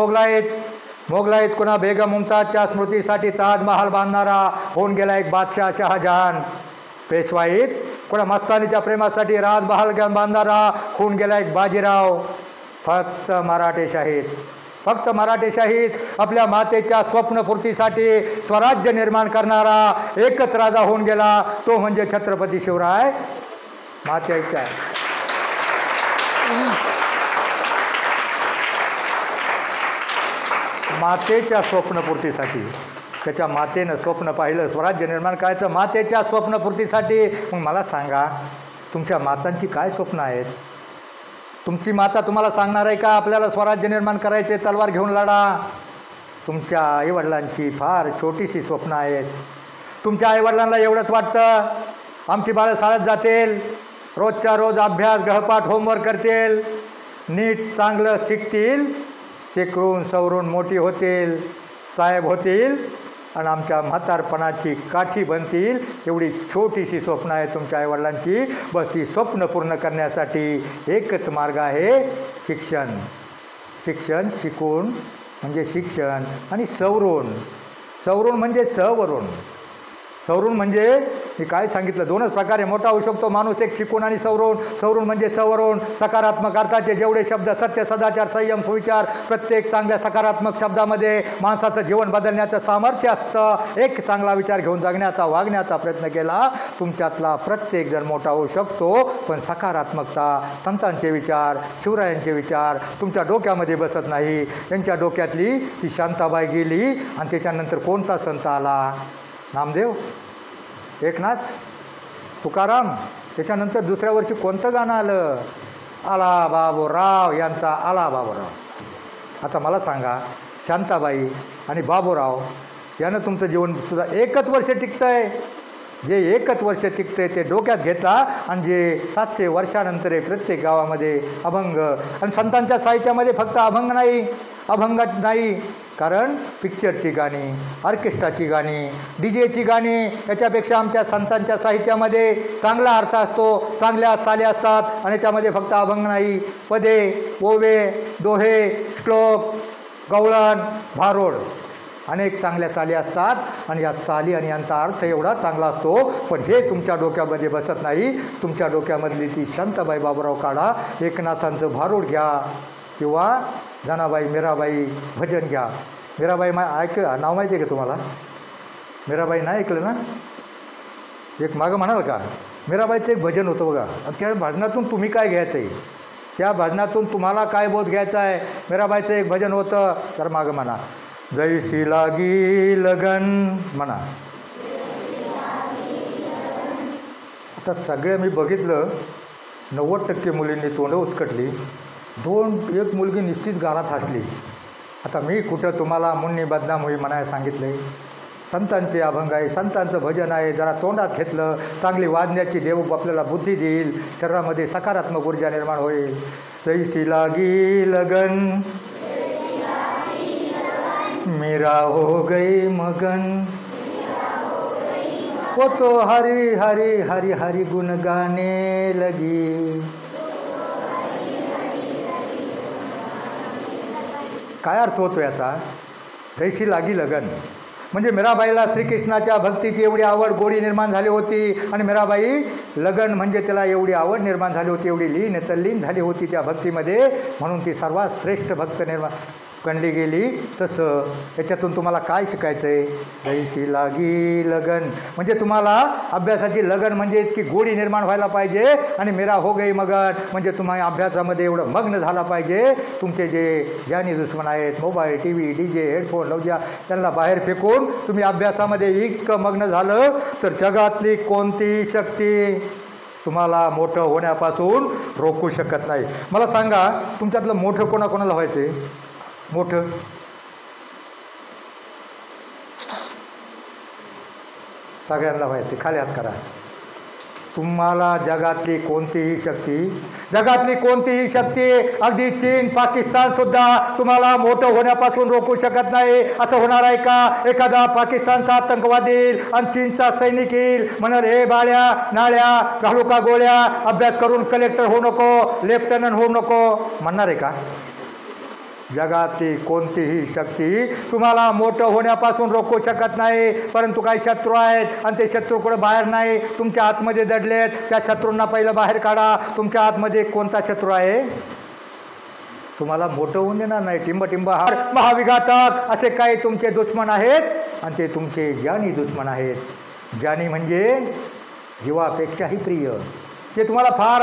मोगलाईत कोणा बेगम मुमताजच्या स्मृतीसाठी ताजमहाल बांधणारा होऊन गेला एक बादशाह शहाजहान. पेशवाईत कोणा मस्तानीच्या प्रेमासाठी राजमहाल बांधणारा होऊन गेला एक बाजीराव. फक्त मराठे शाहीद आपल्या मातेच्या स्वप्नपूर्तीसाठी स्वराज्य निर्माण करणारा एकच राजा होऊन गेला, तो म्हणजे छत्रपती शिवराय. मातेच्या स्वप्नपूर्तीसाठी त्याच्या मातेनं स्वप्न पाहिलं, स्वराज्य निर्माण करायचं मातेच्या स्वप्नपूर्तीसाठी. मग मला सांगा, तुमच्या मातांची काय स्वप्न आहेत? तुमची माता तुम्हाला सांगणार आहे का आपल्याला स्वराज्य निर्माण करायचे, तलवार घेऊन लढा? तुमच्या आईवडिलांची फार छोटीशी स्वप्न आहेत. तुमच्या आईवडिलांना एवढंच वाटतं, आमची बाळं शाळेत जातील, रोजच्या रोज अभ्यास, गृहपाठ, होमवर्क करतील, नीट चांगलं शिकतील, शिकून सवरून मोठी होतील, साहेब होतील आणि आमच्या म्हातारपणाची काठी बनतील. एवढी छोटीशी स्वप्न आहे तुमच्या आईवडिलांची. बस ती स्वप्न पूर्ण करण्यासाठी एकच मार्ग आहे, शिक्षण. शिकून म्हणजे शिक्षण आणि सवरून म्हणजे सवरून म्हणजे मी काय सांगितलं, 2च प्रकारे मोठा होऊ शकतो माणूस, एक शिकून आणि सवरून म्हणजे सवरून. सकारात्मक अर्थाचे जेवढे शब्द, सत्य, सदाचार, संयम, सुविचार, प्रत्येक चांगल्या सकारात्मक शब्दामध्ये माणसाचं जीवन बदलण्याचं सामर्थ्य असतं. एक चांगला विचार घेऊन जगण्याचा, वागण्याचा प्रयत्न केला, तुमच्यातला प्रत्येक जण मोठा होऊ शकतो. पण सकारात्मकता, संतांचे विचार, शिवरायांचे विचार तुमच्या डोक्यामध्ये बसत नाही. त्यांच्या डोक्यातली ती शांताबाई गेली आणि त्याच्यानंतर कोणता संत आला? नामदेव, एकनाथ, तुकाराम. त्याच्यानंतर दुसऱ्या वर्षी कोणतं गाणं आलं? आला बाबूराव यांचा आला बाबूराव. आता मला सांगा, शांताबाई आणि बाबूराव यानं तुमचं जीवनसुद्धा एकच वर्ष टिकतं आहे. जे एकच वर्ष टिकतं आहे ते डोक्यात घेता आणि जे 700 वर्षानंतर आहे प्रत्येक गावामध्ये अभंग. आणि संतांच्या साहित्यामध्ये फक्त अभंग नाही, अभंगात नाही, कारण पिक्चरची गाणी, ऑर्केस्ट्राची गाणी, डीजेची गाणी, याच्यापेक्षा आमच्या संतांच्या साहित्यामध्ये चांगला अर्थ असतो, चांगल्या चाली असतात. आणि याच्यामध्ये फक्त अभंग नाही, पदे, ओवे, दोहे, श्लोक, गवळण, भारोड, अनेक चांगल्या चाली असतात. आणि या चाली आणि यांचा अर्थ एवढा चांगला असतो, पण हे तुमच्या डोक्यामध्ये बसत नाही. तुमच्या डोक्यामधली ती शांताबाई बाबूराव काढा, एकनाथांचं भारूड घ्या किंवा जनाबाई मीराबाई भजन घ्या. मीराबाई नाव माहिती आहे का तुम्हाला? मीराबाई नाही ऐकलं ना? एक मागं म्हणाल का, मीराबाईचं एक भजन होतं बघा. त्या भजनातून तुम्ही काय घ्यायचं आहे, त्या भजनातून तुम्हाला काय बोध घ्यायचा आहे. मीराबाईचं एक भजन होतं, तर मागं म्हणा, जैसी लागी लगन म्हणा. आता सगळे मी बघितलं 90% मुलींनी तोंड उचकटली, एक मुलगी निश्चित गालात हसली. आता मी कुठं तुम्हाला मुन्नी बदनाम होई म्हणायला सांगितलं आहे. संतांचे अभंग आहे, संतांचं भजन आहे, जरा तोंडात घेतलं, चांगली वाजण्याची देव आपल्याला बुद्धी देईल, शरीरामध्ये सकारात्मक ऊर्जा निर्माण होईल. जैसी लागी लगन मेरा हो गई मगन, वो तो हरी हरी हरी हरी गुण गाने लगी. काय अर्थ होतो याचा? जैसी लागी लगन म्हणजे मीराबाईला श्रीकृष्णाच्या भक्तीची एवढी आवड, गोडी निर्माण झाली होती. आणि मीराबाई लगन म्हणजे त्याला एवढी आवड निर्माण झाली होती, एवढी तल्लीन झाली होती त्या भक्तीमध्ये, म्हणून ती सर्वात श्रेष्ठ भक्त निर्माण गणली गेली. तसं याच्यातून तुम्हाला काय शिकायचं आहे? जैसी लागी लगन म्हणजे तुम्हाला अभ्यासाची लगन म्हणजे इतकी गोडी निर्माण व्हायला पाहिजे. आणि मेरा हो गई मगन म्हणजे तुम्ही अभ्यासामध्ये एवढं मग्न झाला पाहिजे. तुमचे जे जानी दुश्मन आहेत, mobile, T V, DJ, headphone, लवजा, त्यांना बाहेर फेकून तुम्ही अभ्यासामध्ये इतकं मग्न झालं तर जगातली कोणतीही शक्ती तुम्हाला मोठं होण्यापासून रोखू शकत नाही. मला सांगा, तुमच्यातलं मोठं कोणाकोणाला व्हायचं आहे? मोठं सगळ्यांना व्हायचे. खाली हात करा. तुम्हाला जगातली कोणतीही शक्ती अगदी चीन, पाकिस्तानसुद्धा तुम्हाला मोठं होण्यापासून रोखू शकत नाही. असं होणार आहे का? एखादा पाकिस्तानचा आतंकवादी येईल आणि चीनचा सैनिक येईल, म्हणाल हे बाळ्या नाळ्या घालू का गोळ्या, अभ्यास करून कलेक्टर होऊ नको, लेफ्टनंट होऊ नको म्हणणार आहे का? जगातली कोणतीही शक्ती तुम्हाला मोठं होण्यापासून रोखू शकत नाही. परंतु काही शत्रू आहेत आणि ते शत्रू कुठं बाहेर नाही, तुमच्या आतमध्ये दडलेत. त्या शत्रूंना पहिलं बाहेर काढा. तुमच्या आतमध्ये कोणता शत्रू आहे? तुम्हाला मोठं होऊन देणार नाही. टिंबहार, महाविघातक असे काही तुमचे दुश्मन आहेत आणि ते तुमचे जानी दुश्मन आहेत. जानी म्हणजे जीवापेक्षाही प्रिय. ते तुम्हाला फार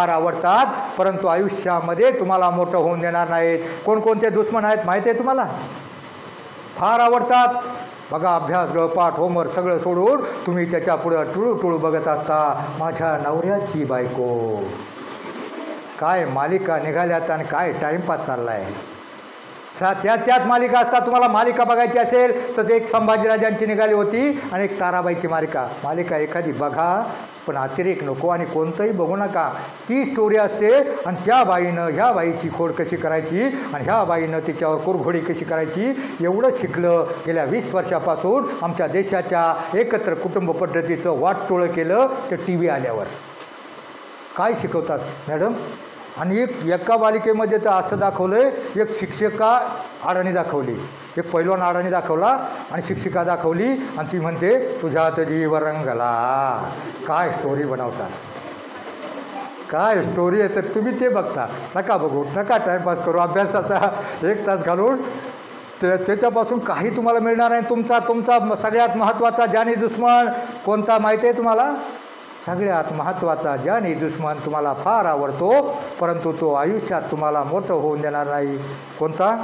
आवडतात परंतु आयुष्यामध्ये तुम्हाला मोठं होऊन देणार नाहीत. कोणकोणते दुश्मन आहेत माहिती आहे तुम्हाला? फार आवडतात बघा, अभ्यास, गृहपाठ, होमवर्क सगळं सोडून तुम्ही त्याच्या पुढं टुळू बघत असता. माझ्या नवऱ्याची बायको, काय मालिका निघाल्यात आणि काय टाईमपास चालला आहे. त्यात मालिका असतात. तुम्हाला मालिका बघायची असेल तर एक संभाजीराजांची निघाली होती आणि एक ताराबाईची मालिका एखादी बघा, पण अतिरेक नको आणि कोणतंही बघू नका. ती स्टोरी असते आणि त्या बाईनं ह्या बाईची खोड कशी करायची आणि ह्या बाईनं तिच्यावर कुरघोडी कशी करायची एवढं शिकलं. गेल्या 20 वर्षापासून आमच्या देशाच्या एकत्र कुटुंब पद्धतीचं वाटटोळं केलं ते TV आल्यावर. काय शिकवतात मॅडम? आणि एका मालिकेमध्ये तर असं दाखवलं आहे, एक शिक्षिका अडाणी दाखवली, एक पैलवान अडाणी दाखवला आणि शिक्षिका दाखवली आणि ती म्हणते तुझ्यात जीव रंगला. काय स्टोरी बनवतात, काय स्टोरी आहे. तर तुम्ही ते बघता, नका बघू, नका टाईमपास करू. अभ्यासाचा 1 तास घालून त्याच्यापासून काही तुम्हाला मिळणार नाही. तुमचा सगळ्यात महत्त्वाचा जानी दुश्मन कोणता माहिती आहे तुम्हाला? सगळ्यात महत्त्वाचा जानी दुश्मन तुम्हाला फार आवडतो परंतु तो आयुष्यात तुम्हाला मोठं होऊन देणार नाही. कोणता?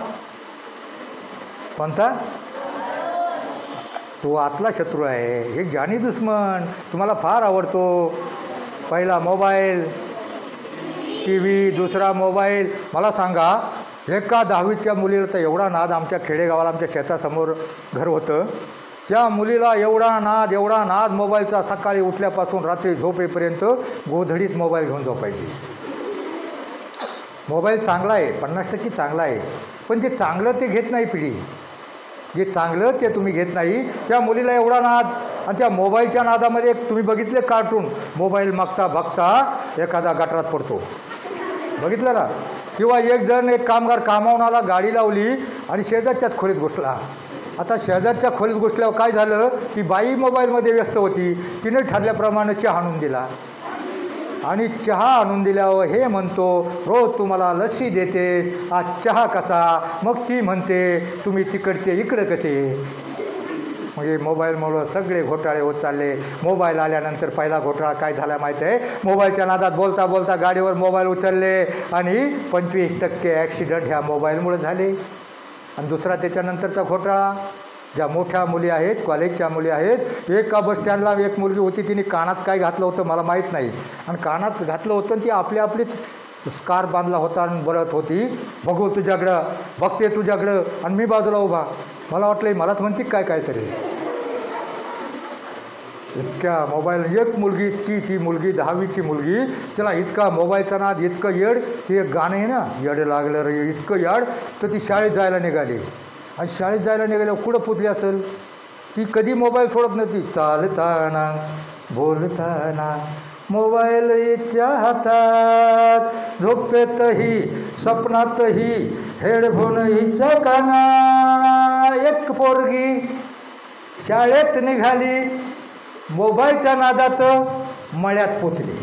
तो आतला शत्रू आहे. एक जानी दुश्मन तुम्हाला फार आवडतो. पहिला मोबाईल, टी व्ही, दुसरा मोबाईल. मला सांगा, एका 10वीच्या मुलीला तर एवढा नाद, आमच्या खेडेगावाला आमच्या शेतासमोर घर होतं, त्या मुलीला एवढा नाद मोबाईलचा, सकाळी उठल्यापासून रात्री झोपेपर्यंत गोधडीत मोबाईल घेऊन झोपायची. मोबाईल चांगला आहे, 50% चांगला आहे, पण जे चांगलं ते घेत नाही पिढी. जे चांगलं ते तुम्ही घेत नाही. त्या मुलीला एवढा नाद, आणि त्या मोबाईलच्या नादामध्ये तुम्ही बघितले कार्टून, मोबाईल मागता बघता एखादा गटारात पडतो, बघितलं ना? किंवा एक कामगार कामावून आला, गाडी लावली आणि शेजारच्याच खोलीत घुसला. आता शेजारच्या खोलीत घुसल्यावर काय झालं, ती बाई मोबाईलमध्ये व्यस्त होती. तिने ठरल्याप्रमाणे चहा आणून दिला, आणि चहा आणून दिल्यावर हे म्हणतो, रोज तू मला लस्सी देतेस, आज चहा कसा? मग ती म्हणते, तुम्ही तिकडचे इकडं कसे? म्हणजे मोबाईलमुळं सगळे घोटाळे होत चालले. मोबाईल आल्यानंतर पहिला घोटाळा काय झाला माहीत आहे? मोबाईलच्या नादात बोलता बोलता गाडीवर मोबाईल उचलले आणि 25% ॲक्सिडंट ह्या मोबाईलमुळे झाले. आणि दुसरा त्याच्यानंतरचा घोटाळा, ज्या मोठ्या मुली आहेत, कॉलेजच्या मुली आहेत, एका बसस्टँडला एक मुलगी होती, तिने कानात काय घातलं होतं मला माहीत नाही, आणि कानात घातलं होतं आणि ती आपलीच स्कार्फ बांधला होता आणि बोलत होती, बघू तुझ्याकडं, बघते तुझ्याकडं, आणि मी बाजूला उभा. मला वाटलं मलाच म्हणते काहीतरी. इतक्या मोबाईल, एक मुलगी, ती मुलगी 10वीची मुलगी, तिला इतका मोबाईलचा नाद, इतकं येड. ते एक गाणं आहे ना, येड लागलं रे, इतकं याड. तर ती शाळेत जायला निघाली, आणि शाळेत जायला निघाल्यावर कुठं पुतली असेल? ती कधी मोबाईल सोडत नव्हती. चालताना बोलताना मोबाईल हिच्या हातात, झोपेतही स्वप्नातही हेडफोन हिच्या काना. एक पोरगी शाळेत निघाली, मोबाईलच्या नादात मळ्यात पोचली.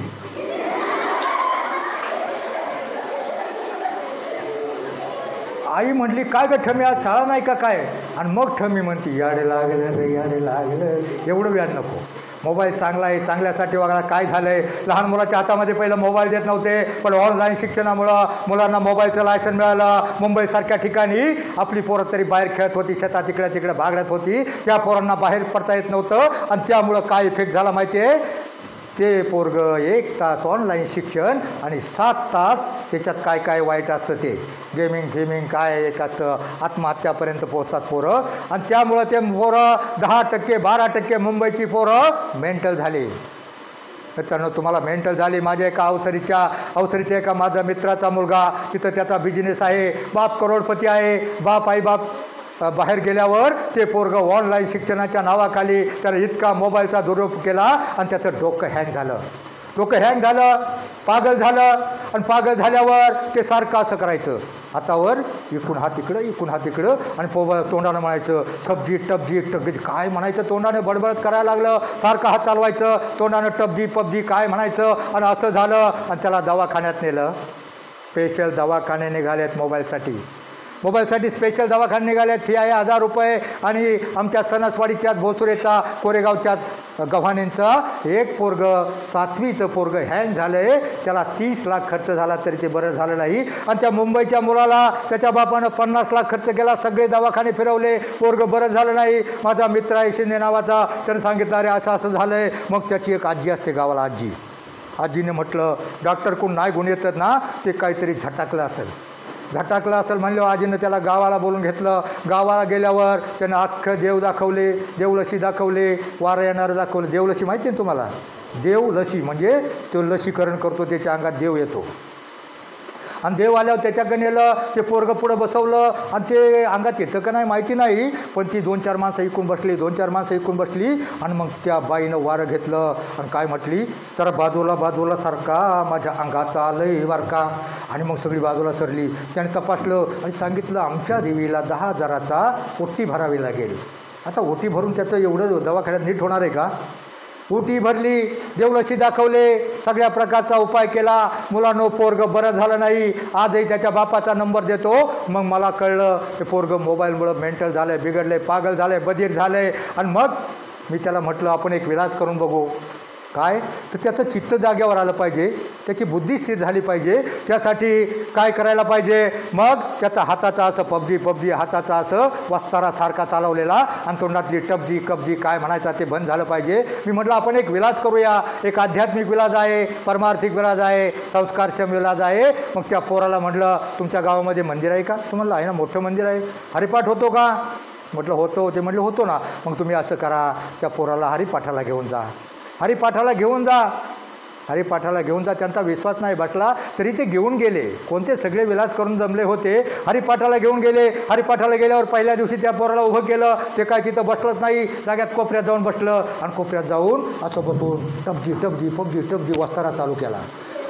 आई म्हटली, काय गं ठमी, आज शाळा नाही का काय? आणि मग ठमी म्हणती, याडे लागलं रे, याडे लागलं. एवढं व्याज नको. मोबाईल चांगला आहे, चांगल्यासाठी वागला. काय झालं आहे, लहान मुलाच्या हातामध्ये पहिलं मोबाईल देत नव्हते, पण ऑनलाईन शिक्षणामुळं मुलांना मोबाईलचं लायसन मिळालं. मुंबईसारख्या ठिकाणी आपली पोरं तरी बाहेर खेळत होती, शेतात तिकडे भागडत होती, त्या पोरांना बाहेर पडता येत नव्हतं. आणि त्यामुळं काय इफेक्ट झाला माहिती आहे? ते पोरगं 1 तास ऑनलाईन शिक्षण आणि 7 तास त्याच्यात काय वाईट असतं, ते गेमिंग काय एक असतं, आत्महत्यापर्यंत पोहोचतात पोरं. आणि त्यामुळं ते पोरं 10% 12% मुंबईची पोरं मेंटल झाली. त्याच्यानं तुम्हाला मेंटल झाली. माझ्या एका अवसरीच्या एका माझा मित्राचा मुलगा, तिथं त्याचा बिझनेस आहे, बाप करोडपती आहे, बाप बाहेर गेल्यावर ते पोरगं ऑनलाईन शिक्षणाच्या नावाखाली त्याला इतका मोबाईलचा दुरुपयोग केला, आणि त्याचं डोकं हँग झालं, पागल झालं. आणि पागल झाल्यावर ते सारखं असं करायचं, हातावर इकडून हात तिकडं, आणि तोंडानं म्हणायचं सब्जी टब्जी काय म्हणायचं, तोंडाने बडबडत करायला लागलं, सारखं हात चालवायचं, तोंडानं टब्जी काय म्हणायचं. आणि असं झालं, आणि त्याला दवाखान्यात नेलं. स्पेशल दवाखाने निघालेत मोबाईलसाठी स्पेशल दवाखाने निघाल्यात. फी आहे 1000 रुपये. आणि आमच्या सणसवाडीच्यात, भोसुरेचा, कोरेगावच्यात गव्हाणेंचा एक पोरगं 7वीचं पोरगं हँग झालं आहे, त्याला 30 लाख खर्च झाला तरी ते बरं झालं नाही. आणि त्या मुंबईच्या मुलाला त्याच्या बापानं 50 लाख खर्च केला, सगळे दवाखाने फिरवले, पोरगं बरं झालं नाही. माझा मित्र आहे शिंदे नावाचा, त्यानं सांगितलं अरे असं झालं आहे. मग त्याची एक आजी असते गावाला, आजीने म्हटलं डॉक्टरकडून नाही गुण येतात ना, ते काहीतरी झटाकलं असेल म्हणलं. आजीनं त्याला गावाला बोलून घेतलं. गावाला गेल्यावर त्यानं अख्खं देवलशी दाखवले, वारं येणारं दाखवलं. देवलशी माहिती आहे तुम्हाला? देवलशी म्हणजे तो लसीकरण करतो, त्याच्या अंगात देव येतो. आणि देव आल्यावर त्याच्याकडे नेलं, ते पोरगं पुढं बसवलं, आणि ते अंगात येतं का नाही माहिती नाही, पण ती 2-4 माणसं इकून बसली. आणि मग त्या बाईनं वारं घेतलं आणि काय म्हटली, तर बाजूला सारखा माझ्या अंगात आलंय बरं का. आणि मग सगळी बाजूला सरली. त्याने तपासलं आणि सांगितलं आमच्या देवीला 10,000चा ओटी भरावी लागेल. आता ओटी भरून त्याचं एवढं दवाखान्यात नीट होणार आहे का? ओटी भरली, देवलशी दाखवले, सगळ्या प्रकारचा उपाय केला. मुलांनो पोरगं बरं झालं नाही. आजही त्याच्या बापाचा नंबर देतो. मग मला कळलं ते पोरगं मोबाईलमुळं मेंटल झालं, बिघडले, पागल झाले, बधीर झाले. आणि मग मी त्याला म्हटलं आपण एक विलाज करून बघू. काय तर त्याचं चित्त जाग्यावर आलं पाहिजे, त्याची बुद्धी स्थिर झाली पाहिजे. त्यासाठी काय करायला पाहिजे, मग त्याचा हाताचा असं पबजी हाताचा असं वस्तारासारखा चालवलेला आणि तोंडातली टबजी कबजी काय म्हणायचा ते बंद झालं पाहिजे. मी म्हटलं आपण एक विलाज करूया, एक आध्यात्मिक विलाज आहे, परमार्थिक विलाज आहे, संस्कारक्षम विलाज आहे. मग त्या पोराला म्हटलं तुमच्या गावामध्ये मंदिर आहे का? तो म्हटलं आहे ना, मोठं मंदिर आहे. हरिपाठ होतो का? म्हटलं होतो. ते म्हटलं होतो ना. मग तुम्ही असं करा, त्या पोराला हरिपाठाला घेऊन जा, हरिपाठाला घेऊन जा, हरिपाठाला घेऊन जा. त्यांचा विश्वास नाही बसला तरी ते घेऊन गेले. कोणते सगळे विलास करून जमले होते, हरिपाठाला घेऊन गेले. हरिपाठाला गेल्यावर पहिल्या दिवशी त्या पोराला उभं केलं. ते काय तिथं बसलंच नाही, जाग्यात कोपऱ्यात जाऊन बसलं आणि कोपऱ्यात जाऊन असं बसून टबजी वस्तारा चालू केला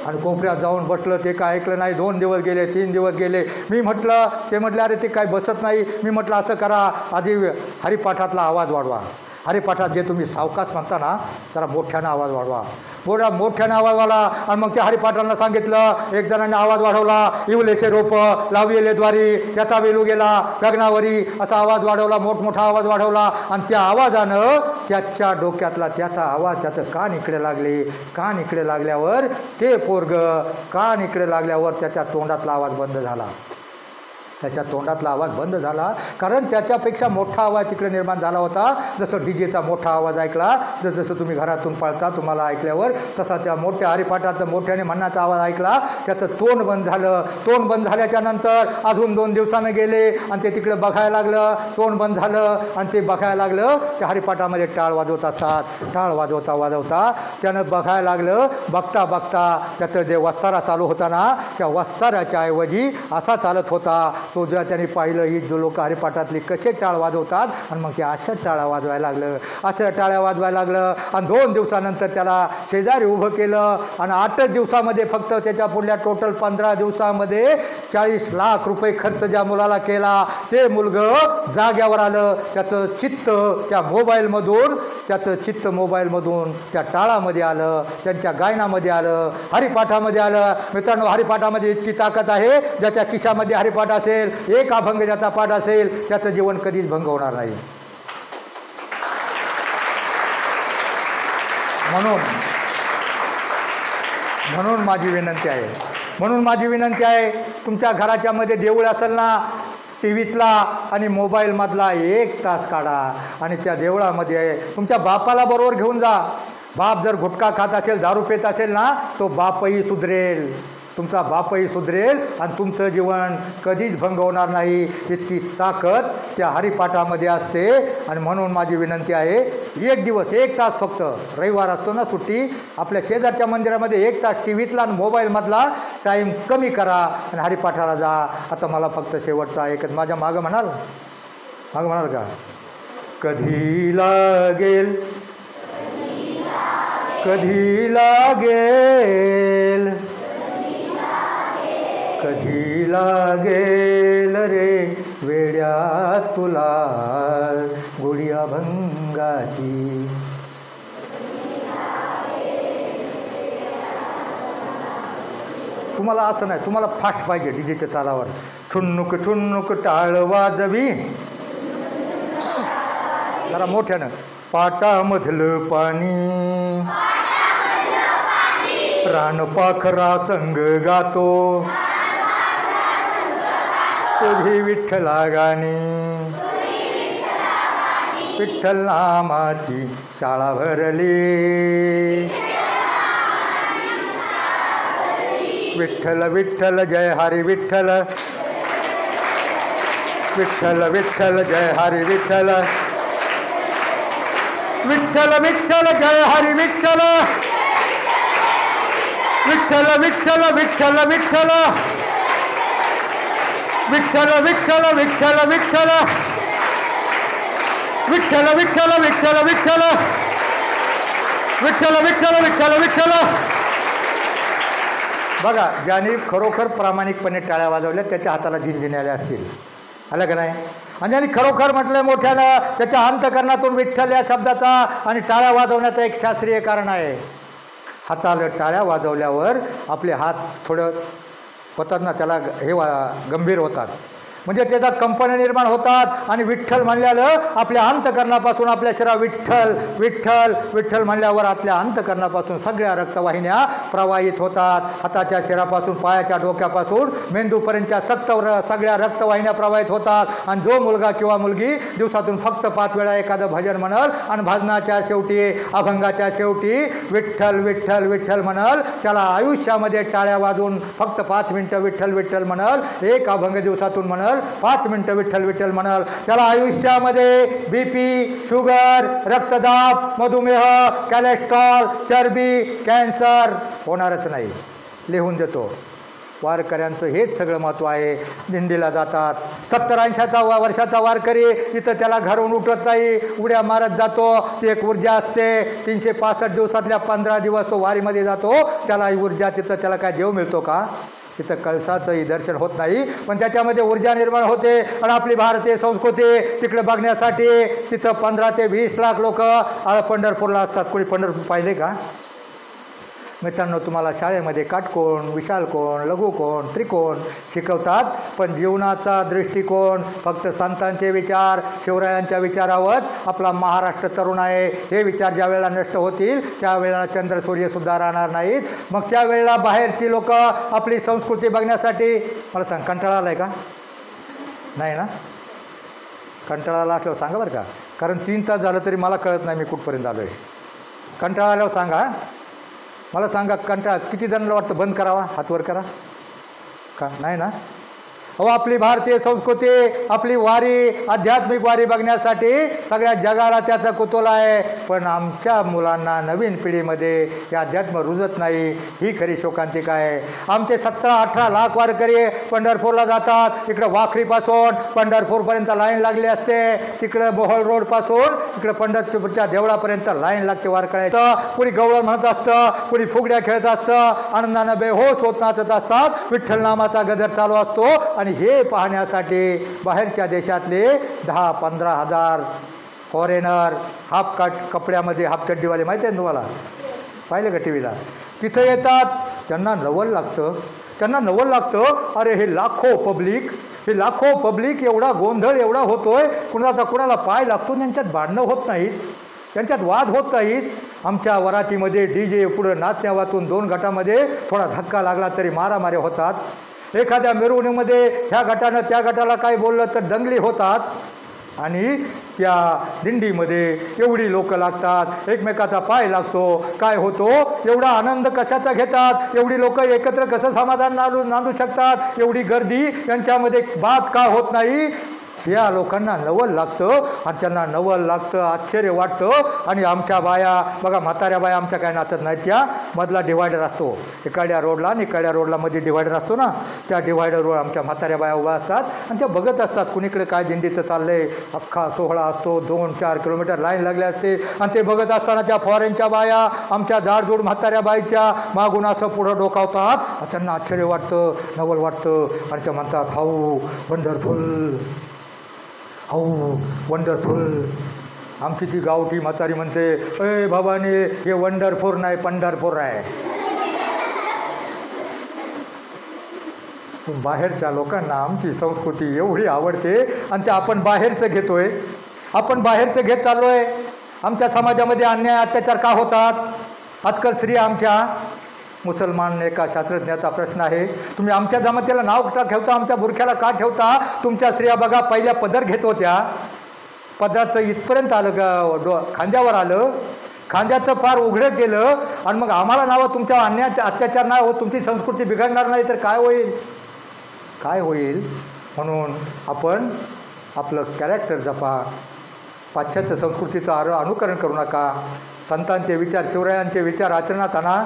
आणि कोपऱ्यात जाऊन बसलं. ते काय ऐकलं नाही. 2 दिवस गेले, 3 दिवस गेले. मी म्हटलं, ते म्हटलं अरे ते काय बसत नाही. मी म्हटलं असं करा, आधी हरिपाठातला आवाज वाढवा. हरिपाठात जे तुम्ही सावकाश म्हणता ना, जरा मोठ्यानं आवाज वाढवा. मोठ्यानं आवाज वाढवा. आणि मग त्या हरिपाठांना सांगितलं, एक जणांनी आवाज वाढवला, इवलेचे रोपं लावलेले द्वारी त्याचा वेलू गेला गगनावरी, असा आवाज वाढवला, मोठमोठा आवाज वाढवला. आणि त्या आवाजानं त्याच्या डोक्यातला त्याचा आवाज, त्याचं कान इकडे लागले. कान इकडे लागल्यावर ते पोरगं कान इकडे लागल्यावर त्याच्या तोंडातला आवाज बंद झाला. त्याच्या तोंडातला आवाज बंद झाला, कारण त्याच्यापेक्षा मोठा आवाज तिकडे निर्माण झाला होता. जसं डीजेचा मोठा आवाज ऐकला, जसं तुम्ही घरातून पळता तुम्हाला ऐकल्यावर, तसा त्या मोठ्या हरिपाठात मोठ्याने म्हणण्याचा आवाज ऐकला. त्याचं तोंड बंद झालं. तोंड बंद झाल्याच्या नंतर अजून 2 दिवसानं गेले आणि ते तिकडे बघायला लागलं. तोंड बंद झालं आणि ते बघायला लागलं. त्या हरिपाठामध्ये टाळ वाजवत असतात. टाळ वाजवता त्यानं बघायला लागलं. बघता त्याचं जे वस्तारा चालू होता ना, त्या वस्ताऱ्याच्या ऐवजी असा चालत होता. तो जेव्हा त्याने पाहिलं ही जो लोक हरिपाठातली कसे टाळ वाजवतात, आणि मग ते असं टाळा वाजवायला लागलं, असं टाळ्या वाजवायला लागलं. आणि 2 दिवसानंतर त्याला शेजारी उभं केलं. आणि 8 दिवसामध्ये, फक्त त्याच्या पुढल्या टोटल 15 दिवसामध्ये 40 लाख रुपये खर्च ज्या मुलाला केला, ते मुलगं जाग्यावर आलं. त्याचं चित्त त्या मोबाईलमधून त्या टाळामध्ये आलं, त्यांच्या गायनामध्ये आलं, हरिपाठामध्ये आलं. मित्रांनो, हरिपाठामध्ये इतकी ताकद आहे, ज्याच्या खिशामध्ये हरिपाठ असेल, एक अभंग ज्याचा पाठ असेल, त्याचं जीवन कधीच भंग होणार नाही. म्हणून माझी विनंती आहे, तुमच्या घराच्या मध्ये देऊळ असेल ना, टीव्हीतला आणि मोबाईलमधला 1 तास काढा आणि त्या देवळामध्ये तुमच्या बापाला बरोबर घेऊन जा. बाप जर गुटखा खात असेल, दारू पेत असेल ना, तो बापही सुधरेल, तुमचा बापही सुधरेल आणि तुमचं जीवन कधीच भंग होणार नाही. इतकी ताकद त्या हरिपाठामध्ये असते. आणि म्हणून माझी विनंती आहे, 1 दिवस 1 तास, फक्त रविवार असतो ना सुट्टी, आपल्या शेजारच्या मंदिरामध्ये 1 तास टीव्हीतला आणि मोबाईलमधला टाईम कमी करा आणि हरिपाठाला जा. आता मला फक्त शेवटचा एकच, माझ्या मागं म्हणाल का, कधी लागेल कधी लागेल रे वेड्या तुला गोडी अभंगाची. तुम्हाला असं नाही, तुम्हाला फास्ट पाहिजे डीजेच्या तालावर. छुन्नुक टाळ वाजवी, जरा मोठ्यानं. पाटामधलं पाणी रानपाखरा संग गातो, कधी विठ्ठला गाणी, विठ्ठल नामाची शाळा भरली, विठ्ठल विठ्ठल जय हरी विठ्ठल, विठ्ठल विठ्ठल जय हरी विठ्ठल, विठ्ठल विठ्ठल जय हरी विठ्ठल, विठ्ठल विठ्ठल विठ्ठल विठ्ठल, विठ्ठल विठ्ठल विठ्ठल विठ्ठल, विठ्ठल विठ्ठल विठ्ठल विठ्ठल, विठ्ठल विठ्ठल विठ्ठल विठ्ठल. बघा, ज्याने खरोखर प्रामाणिकपणे टाळ्या वाजवल्या त्याच्या हाताला झिंझिने आल्या असतील, आलं का नाही? आणि ज्यांनी खरोखर म्हटलं मोठ्यानं, त्याच्या अंतकरणातून विठ्ठल या शब्दाचा आणि टाळ्या वाजवण्याचं एक शास्त्रीय कारण आहे. हाताला टाळ्या वाजवल्यावर आपले हात थोडं होतात ना, त्याला गंभीर होतात. म्हणजे त्याचा कंपन्या निर्माण होतात आणि विठ्ठल म्हणल्यानं आपल्या अंतकरणापासून आपल्या शरीरा विठ्ठल विठ्ठल विठ्ठल म्हणल्यावर आपल्या अंतकरणापासून सगळ्या रक्तवाहिन्या प्रवाहित होतात. हाताच्या शिरापासून पायाच्या डोक्यापासून मेंदूपर्यंतच्या सगळ्या रक्तवाहिन्या प्रवाहित होतात. आणि जो मुलगा किंवा मुलगी दिवसातून फक्त 5 वेळा एखादं भजन म्हणल आणि भजनाच्या शेवटी अभंगाच्या शेवटी विठ्ठल विठ्ठल विठ्ठल म्हणल, त्याला आयुष्यामध्ये टाळ्या वाजून फक्त 5 मिनिटं विठ्ठल विठ्ठल म्हणल, एक अभंग दिवसातून म्हणल, 5 मिनिटं विठ्ठल विठ्ठल म्हणल, त्याला आयुष्यामध्ये बीपी, शुगर, रक्तदाब, मधुमेह, कॅलेस्ट्रॉल, चरबी, कॅन्सर होणारच नाही. लिहून देतो. वारकऱ्यांचं हेच सगळं महत्त्व आहे. दिंडीला जातात. 70-80 वर्षाचा वारकरी तिथं त्याला घरून उठत नाही, उड्या मारत जातो. ती एक ऊर्जा असते. 365 दिवसातल्या 15 दिवस तो वारीमध्ये जातो. त्याला ऊर्जा तिथं त्याला काय देव मिळतो का? तिथं कळसाचंही दर्शन होत नाही, पण त्याच्यामध्ये ऊर्जा निर्माण होते. आणि आपली भारतीय संस्कृती तिकडे बघण्यासाठी तिथं 15 ते 20 लाख लोक पंढरपूरला असतात. कोणी पंढरपूर पाहिले का? मित्रांनो, तुम्हाला शाळेमध्ये काटकोण, विशालकोण, लघुकोण, त्रिकोण शिकवतात, पण जीवनाचा दृष्टिकोन फक्त संतांचे विचार, शिवरायांच्या विचारावर आपला महाराष्ट्र तरुण आहे. हे विचार ज्या वेळेला नष्ट होतील त्यावेळेला चंद्र सूर्यसुद्धा राहणार नाहीत. मग त्यावेळेला बाहेरची लोक आपली संस्कृती बघण्यासाठी, मला सांग, कंटाळा आला आहे का? नाही ना? कंटाळा आला असल्यावर सांगा बरं का, कारण 3 तास झालं तरी मला कळत नाही मी कुठपर्यंत आलो आहे. कंटाळा आल्यावर सांगा. मला सांगा, कंटाळा किती जणांना वाटतं बंद करावा? हात वर करा. का नाही ना? अहो, आपली भारतीय संस्कृती, आपली वारी, आध्यात्मिक वारी बघण्यासाठी सगळ्या जगाला त्याचा कुतूहल आहे, पण आमच्या मुलांना, नवीन पिढीमध्ये हे अध्यात्म रुजत नाही. ही खरी शोकांतिका आहे. आमचे 17-18 लाख वारकरी पंढरपूरला जातात. इकडं वाखरीपासून पंढरपूरपर्यंत लाईन लागली असते. तिकडं मोहोळ रोडपासून इकडं पंढरपूरच्या देवळापर्यंत लाईन लागते वारकऱ्याचं. कुणी गवळण म्हणत असतं, कुणी फुगड्या खेळत असतं, आनंदानं बेहोश होत नाचत असतात. विठ्ठल नामाचा गजर चालू असतो. आणि हे पाहण्यासाठी बाहेरच्या देशातले 10-15 हजार फॉरेनर हाफ कपड्यामध्ये, हाफ चड्डीवाले, माहिती आहे तुम्हाला? पाहिलं का टी व्हीला? तिथं येतात. त्यांना नवल लागतं. अरे हे लाखो पब्लिक एवढा गोंधळ एवढा होतोय, कुणाला पाय लागतो, त्यांच्यात भांडणं होत नाहीत, त्यांच्यात वाद होत नाहीत. आमच्या वरातीमध्ये DJ पुढं नाचण्या वाचून 2 गटामध्ये थोडा धक्का लागला तरी मारामारी होतात. एखाद्या मिरवणुकीमध्ये ह्या गटानं त्या गटाला काय बोललं तर दंगली होतात. आणि त्या दिंडीमध्ये एवढी लोक लागतात, एकमेकाचा पाय लागतो, काय होतो? एवढा आनंद कशाचा घेतात? एवढी लोक एकत्र कसं समाधान नांदू शकतात? एवढी गर्दी यांच्यामध्ये बात का होत नाही? या लोकांना नवल लागतं आणि त्यांना नवल लागतं, आश्चर्य वाटतं. आणि आमच्या बाया बघा, म्हाताऱ्या बाया आमच्या काय नाचत नाहीत. त्या मधला डिवायडर असतो, इकडल्या रोडला आणि इकडल्या रोडला मध्ये डिवायडर असतो ना, त्या डिवायडरवर आमच्या म्हाताऱ्या बाया उभा असतात आणि त्या बघत असतात कुणीकडे काय दिंडीचं चाललंय. अख्खा सोहळा असतो, 2-4 किलोमीटर लाईन लागली असते. आणि ते बघत असताना त्या फॉरेनच्या बाया आमच्या जाडजूड म्हाताऱ्या बाईच्या मागून असं पुढं डोकावतात. त्यांना आश्चर्य वाटतं, नवल वाटतं. आणि त्या म्हणतात, हाऊ वंडरफुल. आमची ती गावठी म्हातारी म्हणते, ए भवानी, हे वंडरफुल नाही, पंढरपूर आहे. बाहेरच्या लोकांना आमची संस्कृती एवढी आवडते आणि ते आपण बाहेरचं घेतोय, आपण बाहेरचं घेत चाललोय. आमच्या समाजामध्ये अन्याय अत्याचार का होतात? आजकाल स्त्रिया आमच्या, मुसलमान एका शास्त्रज्ञाचा प्रश्न आहे, तुम्ही आमच्या जमातीला नाव का ठेवता, आमच्या बुरख्याला का ठेवता? तुमच्या स्त्रिया बघा, पहिल्या पदर घेत होत्या, पदराचं इथपर्यंत आलं का, खांद्यावर आलं, खांद्याचं पार उघडं केलं. आणि मग आम्हाला नावं तुमच्या अन्याय अत्याचार नाही होत, तुमची संस्कृती बिघडणार नाही तर काय होईल? म्हणून आपण आपलं कॅरेक्टर जपा. पाश्चात्य संस्कृतीचं अनुकरण करू नका. संतांचे विचार, शिवरायांचे विचार आचरणात आणा.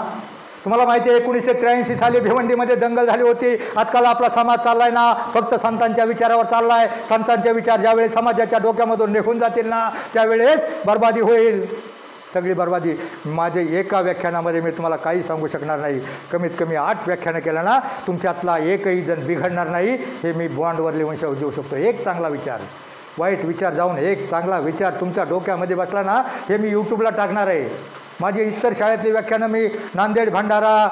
तुम्हाला माहिती आहे 1983 साली भिवंडीमध्ये दंगल झाली होती. आजकाल आपला समाज चाललाय ना फक्त संतांच्या विचारावर चाललाय. संतांचे विचार ज्यावेळेस समाजाच्या डोक्यामधून निघून जातील ना त्यावेळेस बर्बादी होईल, सगळी बर्बादी. माझे एका व्याख्यानामध्ये मी तुम्हाला काही सांगू शकणार नाही. कमीत कमी 8 व्याख्यानं केलं ना, तुमच्यातला एकही जण बिघडणार नाही हे मी बॉन्डवर लिहून देऊ शकतो. एक चांगला विचार, वाईट विचार जाऊन एक चांगला विचार तुमच्या डोक्यामध्ये बसला ना, हे मी यूट्यूबला टाकणार आहे. माझी इतर शाळेतली व्याख्यानं मी नांदेड, भंडारा,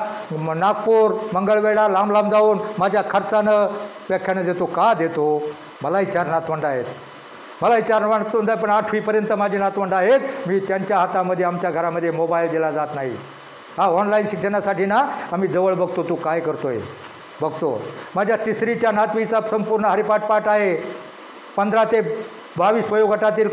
नागपूर, मंगळवेढा लांब लांब जाऊन माझ्या खर्चानं व्याख्यानं देतो. का देतो? मलाही 4 नातवंड आहेत. मलाही 4 नातवंड, पण 8वीपर्यंत माझी नातवंड आहेत. मी त्यांच्या हातामध्ये, आमच्या घरामध्ये मोबाईल दिला जात नाही. हा, ऑनलाईन शिक्षणासाठी ना आम्ही जवळ बघतो, तू काय करतोय बघतो. माझ्या 3रीच्या नातवीचा संपूर्ण हरिपाठ पाठ आहे. 15 ते 22 वयोगटातील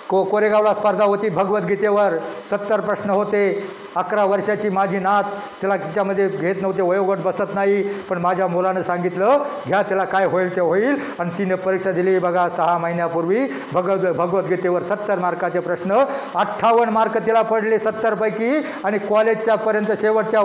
कोरेगावला स्पर्धा होती भगवद्गीतेवर. 70 प्रश्न होते. 11 वर्षाची माझी नात, तिला तिच्यामध्ये घेत नव्हते, वयोगट बसत नाही. पण माझ्या मुलानं सांगितलं घ्या, त्याला काय होईल ते होईल. आणि तिने परीक्षा दिली बघा 6 महिन्यापूर्वी. भगवद्गीतेवर 70 मार्काचे प्रश्न, 58 मार्क तिला पडले 70 पैकी. आणि कॉलेजच्या पर्यंत शेवटच्या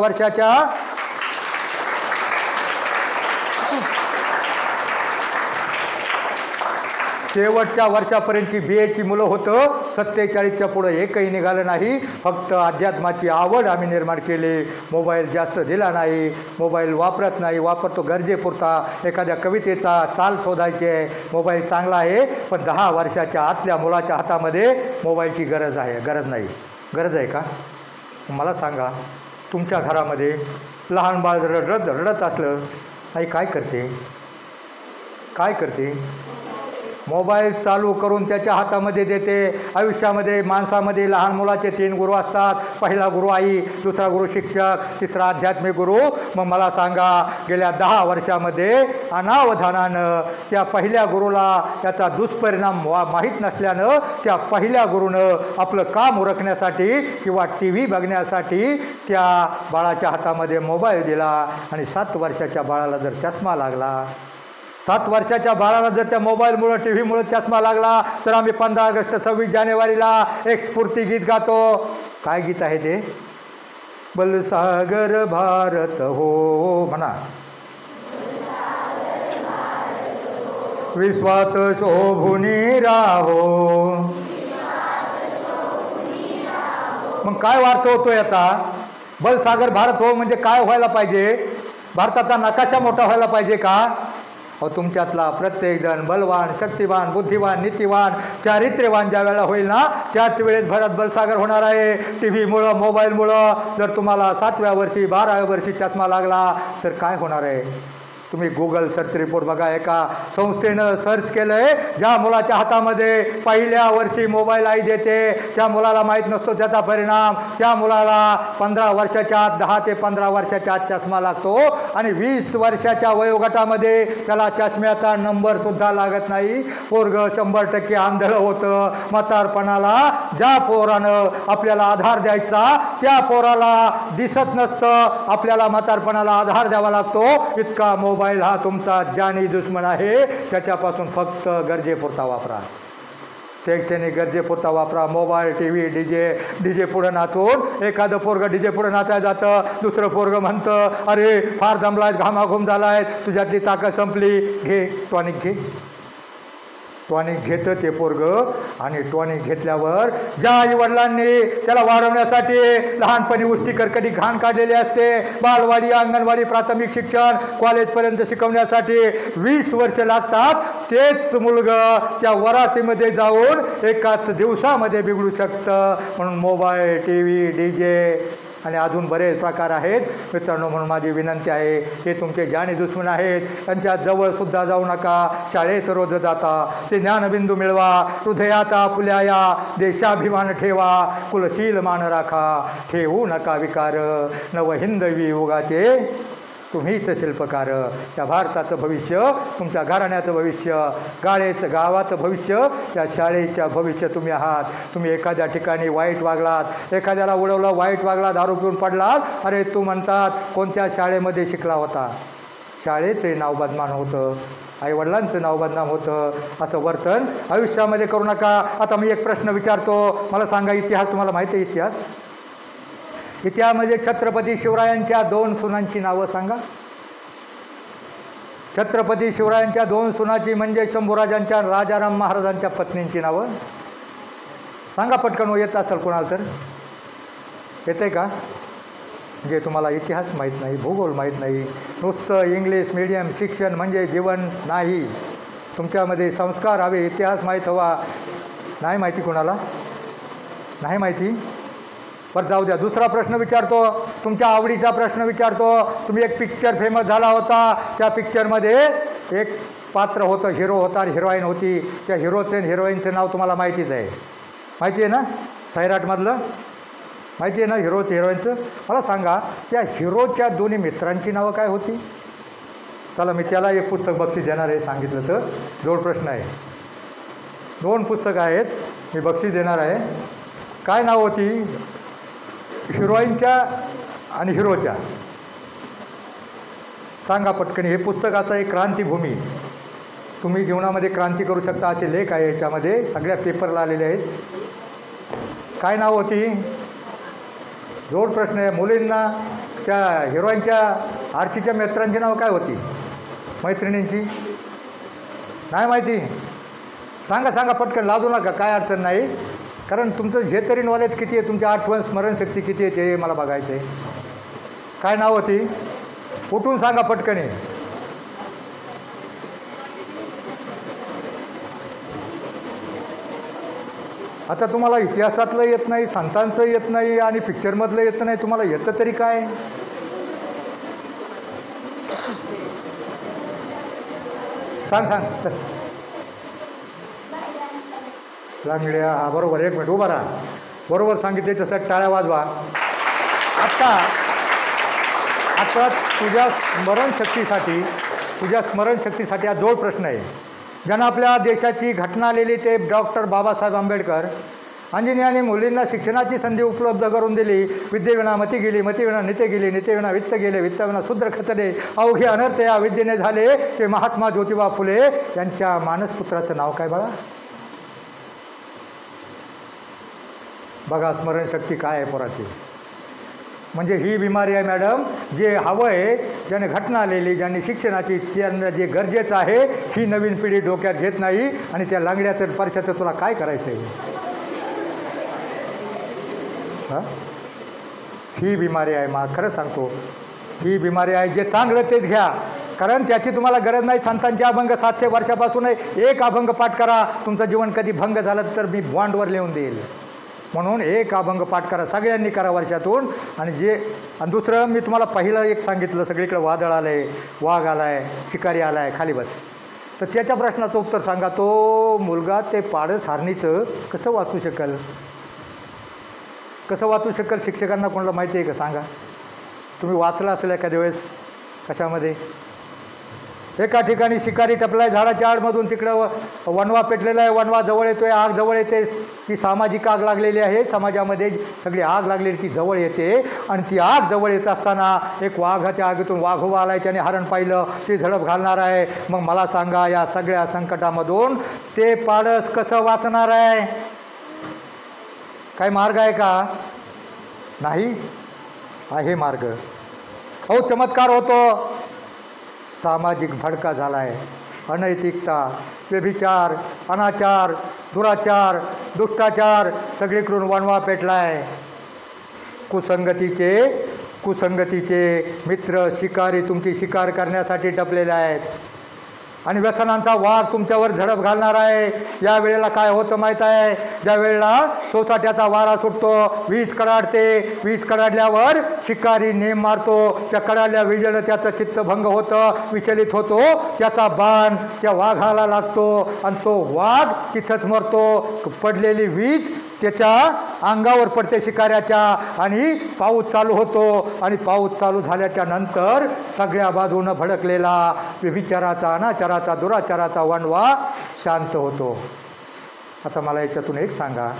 वर्षापर्यंतची BAची मुलं होतं. 47च्या पुढं एकही निघालं नाही. फक्त अध्यात्माची आवड आम्ही निर्माण केली. मोबाईल जास्त दिला नाही, मोबाईल वापरत नाही, वापरतो गरजेपुरता. एखाद्या कवितेचा चाल शोधायची आहे, मोबाईल चांगला आहे. पण 10 वर्षाच्या आतल्या मुलाच्या हातामध्ये मोबाईलची गरज आहे? गरज नाही. गरज आहे का? मला सांगा, तुमच्या घरामध्ये लहान बाळ रडत असलं, आई काय करते? काय करते? मोबाईल चालू करून त्याच्या हातामध्ये देते. आयुष्यामध्ये माणसामध्ये लहान मुलाचे 3 गुरु असतात. पहिला गुरु आई, दुसरा गुरु शिक्षक, तिसरा आध्यात्मिक गुरु. मग मला सांगा, गेल्या 10 वर्षामध्ये अनावधानानं त्या पहिल्या गुरुला त्याचा दुष्परिणाम माहीत नसल्यानं त्या पहिल्या गुरुनं आपलं काम उरकण्यासाठी किंवा TV बघण्यासाठी त्या बाळाच्या हातामध्ये मोबाईल दिला. आणि 7 वर्षाच्या बाळाला जर चष्मा लागला, 7 वर्षाच्या बाळाला जर त्या मोबाईलमुळं, TV मुळं चष्मा लागला, तर आम्ही 15 ऑगस्ट 26 जानेवारीला एक स्फूर्ती गीत गातो. काय गीत आहे ते? बलसागर भारत हो म्हणा, विश्वात शोभुनी राहो. मग काय वार्थ होतो याचा? बलसागर भारत हो म्हणजे काय व्हायला पाहिजे? भारताचा नकाशा मोठा व्हायला पाहिजे का? अहो, तुमच्यातला प्रत्येकजण बलवान, शक्तिवान, बुद्धिवान, नीतिवान, चारित्र्यवान ज्या वेळेला होईल ना, त्याच वेळेस भरत बलसागर होणार आहे. TV मुळं, मोबाईलमुळं जर तुम्हाला 7व्या वर्षी, 12व्या वर्षी चष्मा लागला तर काय होणार आहे? तुम्ही गुगल सर्च रिपोर्ट बघा. एका संस्थेनं सर्च केलं आहे, ज्या मुलाच्या हातामध्ये पहिल्या वर्षी मोबाईल आई देते, त्या मुलाला माहीत नसतो त्याचा परिणाम. त्या मुलाला 15 वर्षाच्या आत, 10 ते 15 वर्षाच्या आत चष्मा लागतो. आणि 20 वर्षाच्या वयोगटामध्ये त्याला चष्म्याचा नंबरसुद्धा लागत नाही. पोरगं 100% आंधळं होतं. म्हातारपणाला ज्या पोरानं आपल्याला आधार द्यायचा, त्या पोराला दिसत नसतं. आपल्याला म्हातारपणाला आधार द्यावा लागतो. इतका मोबाईल हा तुमचा जानी दुश्मन आहे. त्याच्यापासून फक्त गरजेपुरता वापरा. शैक्षणिक गरजेपुरता वापरा. मोबाईल, TV, डीजे पुढं नाचून एखादं पोरगं DJ पुढं नाचायला जातं. दुसरं पोरगं म्हणतं अरे फार दमलाय, घामाघूम झालाय, तुझ्यातली ताकद संपली, घे टॉनिक घे. टॉनिक घेतं ते पोरगं. आणि टॉनिक घेतल्यावर ज्या आईवडिलांनी त्याला वाढवण्यासाठी लहानपणी उष्टी कर्कटी घाण काढलेली असते, बालवाडी, अंगणवाडी, प्राथमिक शिक्षण, कॉलेजपर्यंत शिकवण्यासाठी 20 वर्ष लागतात, तेच मुलगं त्या वरातीमध्ये जाऊन एकाच दिवसामध्ये बिघडू शकतं. म्हणून मोबाईल, TV, DJ आणि अजून बरेच प्रकार आहेत मित्रांनो. म्हणून माझी विनंती आहे, हे तुमचे जाणी दुश्मन आहेत, त्यांच्या जवळसुद्धा जाऊ नका. शाळेत रोज जाता ते ज्ञानबिंदू मिळवा, हृदयात आपुल्याया देशाभिमान ठेवा, कुलशील मान राखा, ठेवू नका विकार, नव हिंदवी युगाचे तुम्हीच शिल्पकार. त्या भारताचं भविष्य, तुमच्या घराण्याचं भविष्य, गावाचं भविष्य, त्या शाळेच्या भविष्य तुम्ही आहात. तुम्ही एखाद्या ठिकाणी वाईट वागलात, एखाद्याला उडवलं, वाईट वागला, दारू पिऊन पडलात, अरे तू म्हणतात कोणत्या शाळेमध्ये शिकला होता? शाळेचे नाव बदनाम होतं, आईवडिलांचं नाव बदनाम होतं. असं वर्तन आयुष्यामध्ये करू नका. आता मी एक प्रश्न विचारतो, मला सांगा, इतिहास तुम्हाला माहिती आहे? इतिहासामध्ये छत्रपती शिवरायांच्या 2 सुनांची नावं सांगा. छत्रपती शिवरायांच्या 2 सुनाची म्हणजे शंभूराजांच्या, राजाराम महाराजांच्या पत्नींची नावं सांगा पटकन. येत असेल कोणाला तर? येतं का? म्हणजे तुम्हाला इतिहास माहीत नाही, भूगोल माहीत नाही, नुसतं इंग्लिश मीडियम शिक्षण म्हणजे जीवन नाही. तुमच्यामध्ये संस्कार हवे, इतिहास माहीत हवा. नाही माहिती कोणाला? नाही माहिती? बरं जाऊ द्या, दुसरा प्रश्न विचारतो, तुमच्या आवडीचा प्रश्न विचारतो. तुम्ही एक पिक्चर फेमस झाला होता, त्या पिक्चरमध्ये एक पात्र होतं, हिरो होता आणि हिरोईन होती. त्या हिरोचं आणि हिरोईनचं नाव तुम्हाला माहितीच आहे, माहिती आहे ना? सैराटमधलं माहिती आहे ना हिरोचं हिरोईनचं? मला सांगा त्या हिरोच्या दोन्ही मित्रांची नावं काय होती? चला मी त्याला एक पुस्तक बक्षीस देणार आहे, सांगितलं तर. जोड प्रश्न आहे, 2 पुस्तकं आहेत, मी बक्षीस देणार आहे. काय नाव होती हिरोईनच्या आणि हिरोच्या? सांगा पटकन. हे पुस्तक असं आहे क्रांतिभूमी, तुम्ही जीवनामध्ये क्रांती करू शकता असे लेख आहे याच्यामध्ये, सगळ्या पेपरला आलेले आहेत. काय नाव होती? जोड प्रश्न आहे. मुलींना त्या हिरोईनच्या आर्चीच्या मित्रांची नाव काय होती? मैत्रिणींची नाही माहिती? सांगा सांगा पटकन, लाजू नका, काय अडचण नाही. कारण तुमचं जे तरी नॉलेज किती आहे, तुमची आठवण स्मरणशक्ती किती आहे ते मला बघायचं आहे. काय नाव होती? उठून सांगा पटकन. आता तुम्हाला इतिहासातलं येत नाही, संतांचं येत नाही आणि पिक्चरमधलं येत नाही, तुम्हाला येतं तरी काय? सांग सांग चल. लांगड्या, हा बरोबर. 1 मिनिट उभा राहा. बरोबर सांगितले, त्याच्यासाठी टाळ्या वाजवा. आता तुझ्या स्मरणशक्तीसाठी हा जोड प्रश्न आहे. ज्यांना आपल्या देशाची घटना आलेली ते डॉक्टर बाबासाहेब आंबेडकर. अंजनीयाने मुलींना शिक्षणाची संधी उपलब्ध करून दिली. विद्येविना मती गेली, मतीविना निते गेली, नितेविना वित्त गेले, वित्ताविना शूद्र खचले, अवघे अनर्थ या विद्येने झाले. ते महात्मा ज्योतिबा फुले यांच्या मानसपुत्राचं नाव काय बाळा? बघा स्मरणशक्ती काय आहे पोराची. म्हणजे ही बिमारी आहे मॅडम. जे हवं आहे, ज्याने घटना आलेली, ज्यांनी शिक्षणाची, त्यांना जे गरजेचं आहे, ही नवीन पिढी डोक्यात घेत नाही. आणि त्या लांगड्याचं परशाचं तुला काय करायचं आहे? हां, ही बिमारी आहे. मला खरं सांगतो, ही बिमारी आहे. जे चांगलं तेच घ्या, कारण त्याची तुम्हाला गरज नाही. संतांचे अभंग 700 वर्षापासून एक अभंग पाठ करा. तुमचं जीवन कधी भंग झालं तर मी बॉन्डवर लिहून देईल. म्हणून एक अभंग पाठ करा, सगळ्यांनी करा वर्षातून. आणि दुसरं मी तुम्हाला पहिलं एक सांगितलं, सगळीकडे वादळ आलं आहे, वाघ आला आहे, शिकारी आला आहे, खाली बस. तर त्याच्या प्रश्नाचं उत्तर सांगा. तो मुलगा ते पाडस हारणीचं कसं वाचू शकेल? कसं वाचू शकेल? शिक्षकांना कोणाला माहिती आहे का? सांगा. तुम्ही वाचलं असेल एखाद्या वेळेस कशामध्ये? एका ठिकाणी शिकारी टपलाय झाडाच्या आडमधून, तिकडं वणवा पेटलेला आहे, वणवा जवळ येतोय, आग जवळ येते. ती सामाजिक आग लागलेली आहे, समाजामध्ये सगळी आग लागलेली ती जवळ येते. आणि ती आग जवळ येत असताना एक वाघाच्या आगीतून वाघोबा आलाय, त्याने हरण पाहिलं, ते झडप घालणार आहे. मग मला सांगा, या सगळ्या संकटामधून ते पाडस कसं वाचणार आहे? काय मार्ग आहे का? नाही आहे मार्ग. अहो चमत्कार होतो. सामाजिक भडका झाला आहे, अनैतिकता, व्यभिचार, अनाचार, दुराचार, दुष्टाचार, सगळीकडून वणवा पेटला आहे. कुसंगतीचे मित्र शिकारी तुमची शिकार करण्यासाठी टपलेले आहेत. आणि व्यसनांचा वाघ तुमच्यावर झडप घालणार आहे. या वेळेला काय होतं माहीत आहे? ज्या वेळेला सोसाट्याचा वारा सुटतो, वीज कडाडते, वीज कडाडल्यावर शिकारी नेम मारतो. त्या कडाडल्या विजेनं त्याचं चित्तभंग होतं, विचलित होतो. त्याचा बाण त्या वाघाला लागतो आणि तो वाघ तिथंच मरतो. पडलेली वीज त्याच्या अंगावर पडते शिकाऱ्याच्या. आणि पाऊस चालू होतो. आणि पाऊस चालू झाल्याच्या नंतर सगळ्या बाजूनं भडकलेला व्यभिचाराचा, अनाचाराचा, दुराचाराचा वणवा शांत होतो. आता मला याच्यातून एक सांगा,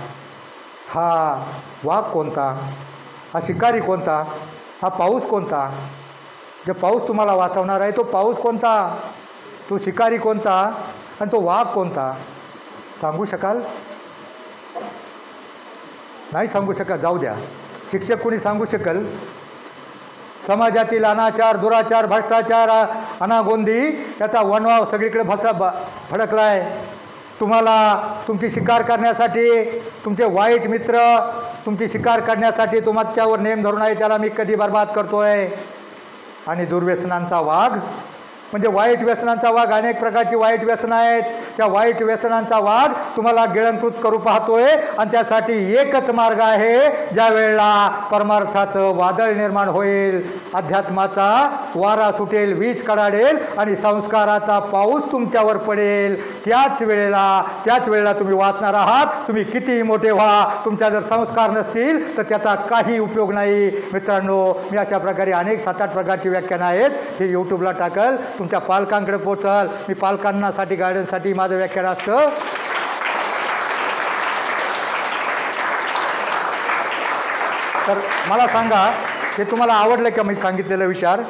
हा वाघ कोणता? हा शिकारी कोणता? हा पाऊस कोणता? जो पाऊस तुम्हाला वाचवणार आहे तो पाऊस कोणता? तो शिकारी कोणता? आणि तो वाघ कोणता? सांगू शकाल? नाही सांगू शकत. जाऊ द्या, शिक्षक कोणी सांगू शकेल? समाजातील अनाचार, दुराचार, भ्रष्टाचार, अनागोंदी याचा वणवा सगळीकडे भडकला आहे. तुम्हाला तुमची शिकार करण्यासाठी, तुमचे वाईट मित्र तुमची शिकार करण्यासाठी तुमच्यावर नेम धरून आहे, त्याला मी कधी बर्बाद करतोय. आणि दुर्व्यसनांचा वाघ म्हणजे वाईट व्यसनांचा वाघ, अनेक प्रकारची वाईट व्यसनं आहेत, त्या वाईट व्यसनांचा वाघ तुम्हाला गिळंकृत करू पाहतोय. आणि त्यासाठी एकच मार्ग आहे, ज्या वेळेला परमार्थाचं वादळ निर्माण होईल, अध्यात्माचा वारा सुटेल, वीज कडाडेल आणि संस्काराचा पाऊस तुमच्यावर पडेल, त्याच वेळेला तुम्ही वाचणार आहात. तुम्ही कितीही मोठे व्हा, तुमच्या जर संस्कार नसतील तर त्याचा काही उपयोग नाही. मित्रांनो, मी अशा प्रकारे अनेक 7-8 प्रकारची व्याख्यानं आहेत, हे यूट्यूबला टाकल, तुमच्या पालकांकडे पोचल. मी पालकांसाठी गायडन्ससाठी माझं व्याख्यान असतं. तर मला सांगा, हे तुम्हाला आवडलं का मी सांगितलेलं विचार?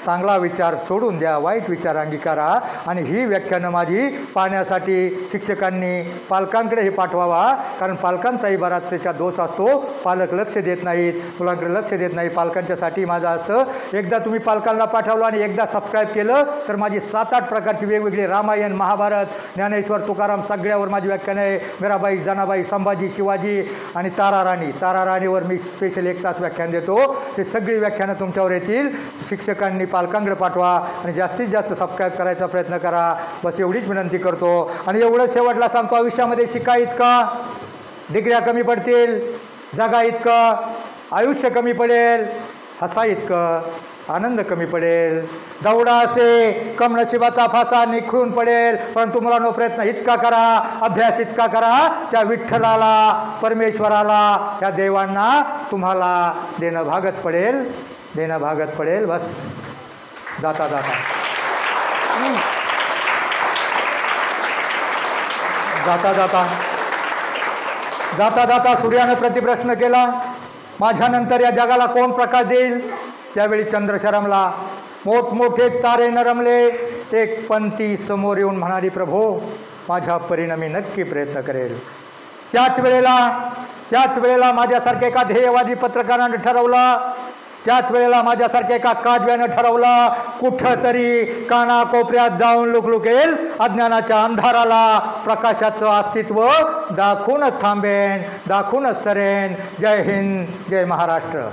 चांगला विचार सोडून द्या, वाईट विचार अंगीकारा. आणि ही व्याख्यानं माझी पाहण्यासाठी शिक्षकांनी पालकांकडे हे पाठवावा, कारण पालकांचाही बराच त्याचा दोष असतो. पालक लक्ष देत नाहीत, मुलांकडे लक्ष देत नाही. पालकांच्यासाठी माझं असतं, एकदा तुम्ही पालकांना पाठवलं आणि एकदा सबस्क्राईब केलं तर माझी 7-8 प्रकारची वेगवेगळी रामायण, महाभारत, ज्ञानेश्वर, तुकाराम सगळ्यावर माझी व्याख्यानं आहे. मीराबाई, जनाबाई, संभाजी, शिवाजी आणि ताराराणीवर मी स्पेशल 1 तास व्याख्यान देतो. ते सगळी व्याख्यानं तुमच्यावर येतील. शिक्षकांनी पालकांकडे पाठवा आणि जास्तीत जास्त सबस्क्राईब करायचा प्रयत्न करा. बस एवढीच विनंती करतो. आणि एवढं शेवटला सांगतो, आयुष्यामध्ये शिका इतका, डिग्र्या कमी पडतील, जगा इतकं, आयुष्य कमी पडेल, हसा इतकं, आनंद कमी पडेल, दौडा असे कम नशिबाचा फासा निखळून पडेल. परंतु मुलांनो, प्रयत्न इतका करा, अभ्यास इतका करा, त्या विठ्ठलाला, परमेश्वराला, त्या देवांना तुम्हाला देणं भागत पडेल. बस जाता जाता सूर्यानं प्रतिप्रश्न केला, माझ्यानंतर या जगाला कोण प्रकाश देईल? त्यावेळी चंद्र शरमला, मोठमोठे तारे नरमले. एक पंथी समोर येऊन म्हणाली, प्रभो, माझ्या परीनं मी नक्की प्रयत्न करेल. त्याच वेळेला माझ्यासारख्या एका ध्येयवादी पत्रकारानं ठरवलं, त्याच वेळेला माझ्यासारख्या एका काजव्यानं ठरवलं, कुठंतरी कानाकोपऱ्यात जाऊन लुकलुकेल, अज्ञानाच्या अंधाराला प्रकाशाचं अस्तित्व दाखवूनच थांबेन, दाखवूनच सरेन. जय हिंद, जय महाराष्ट्र.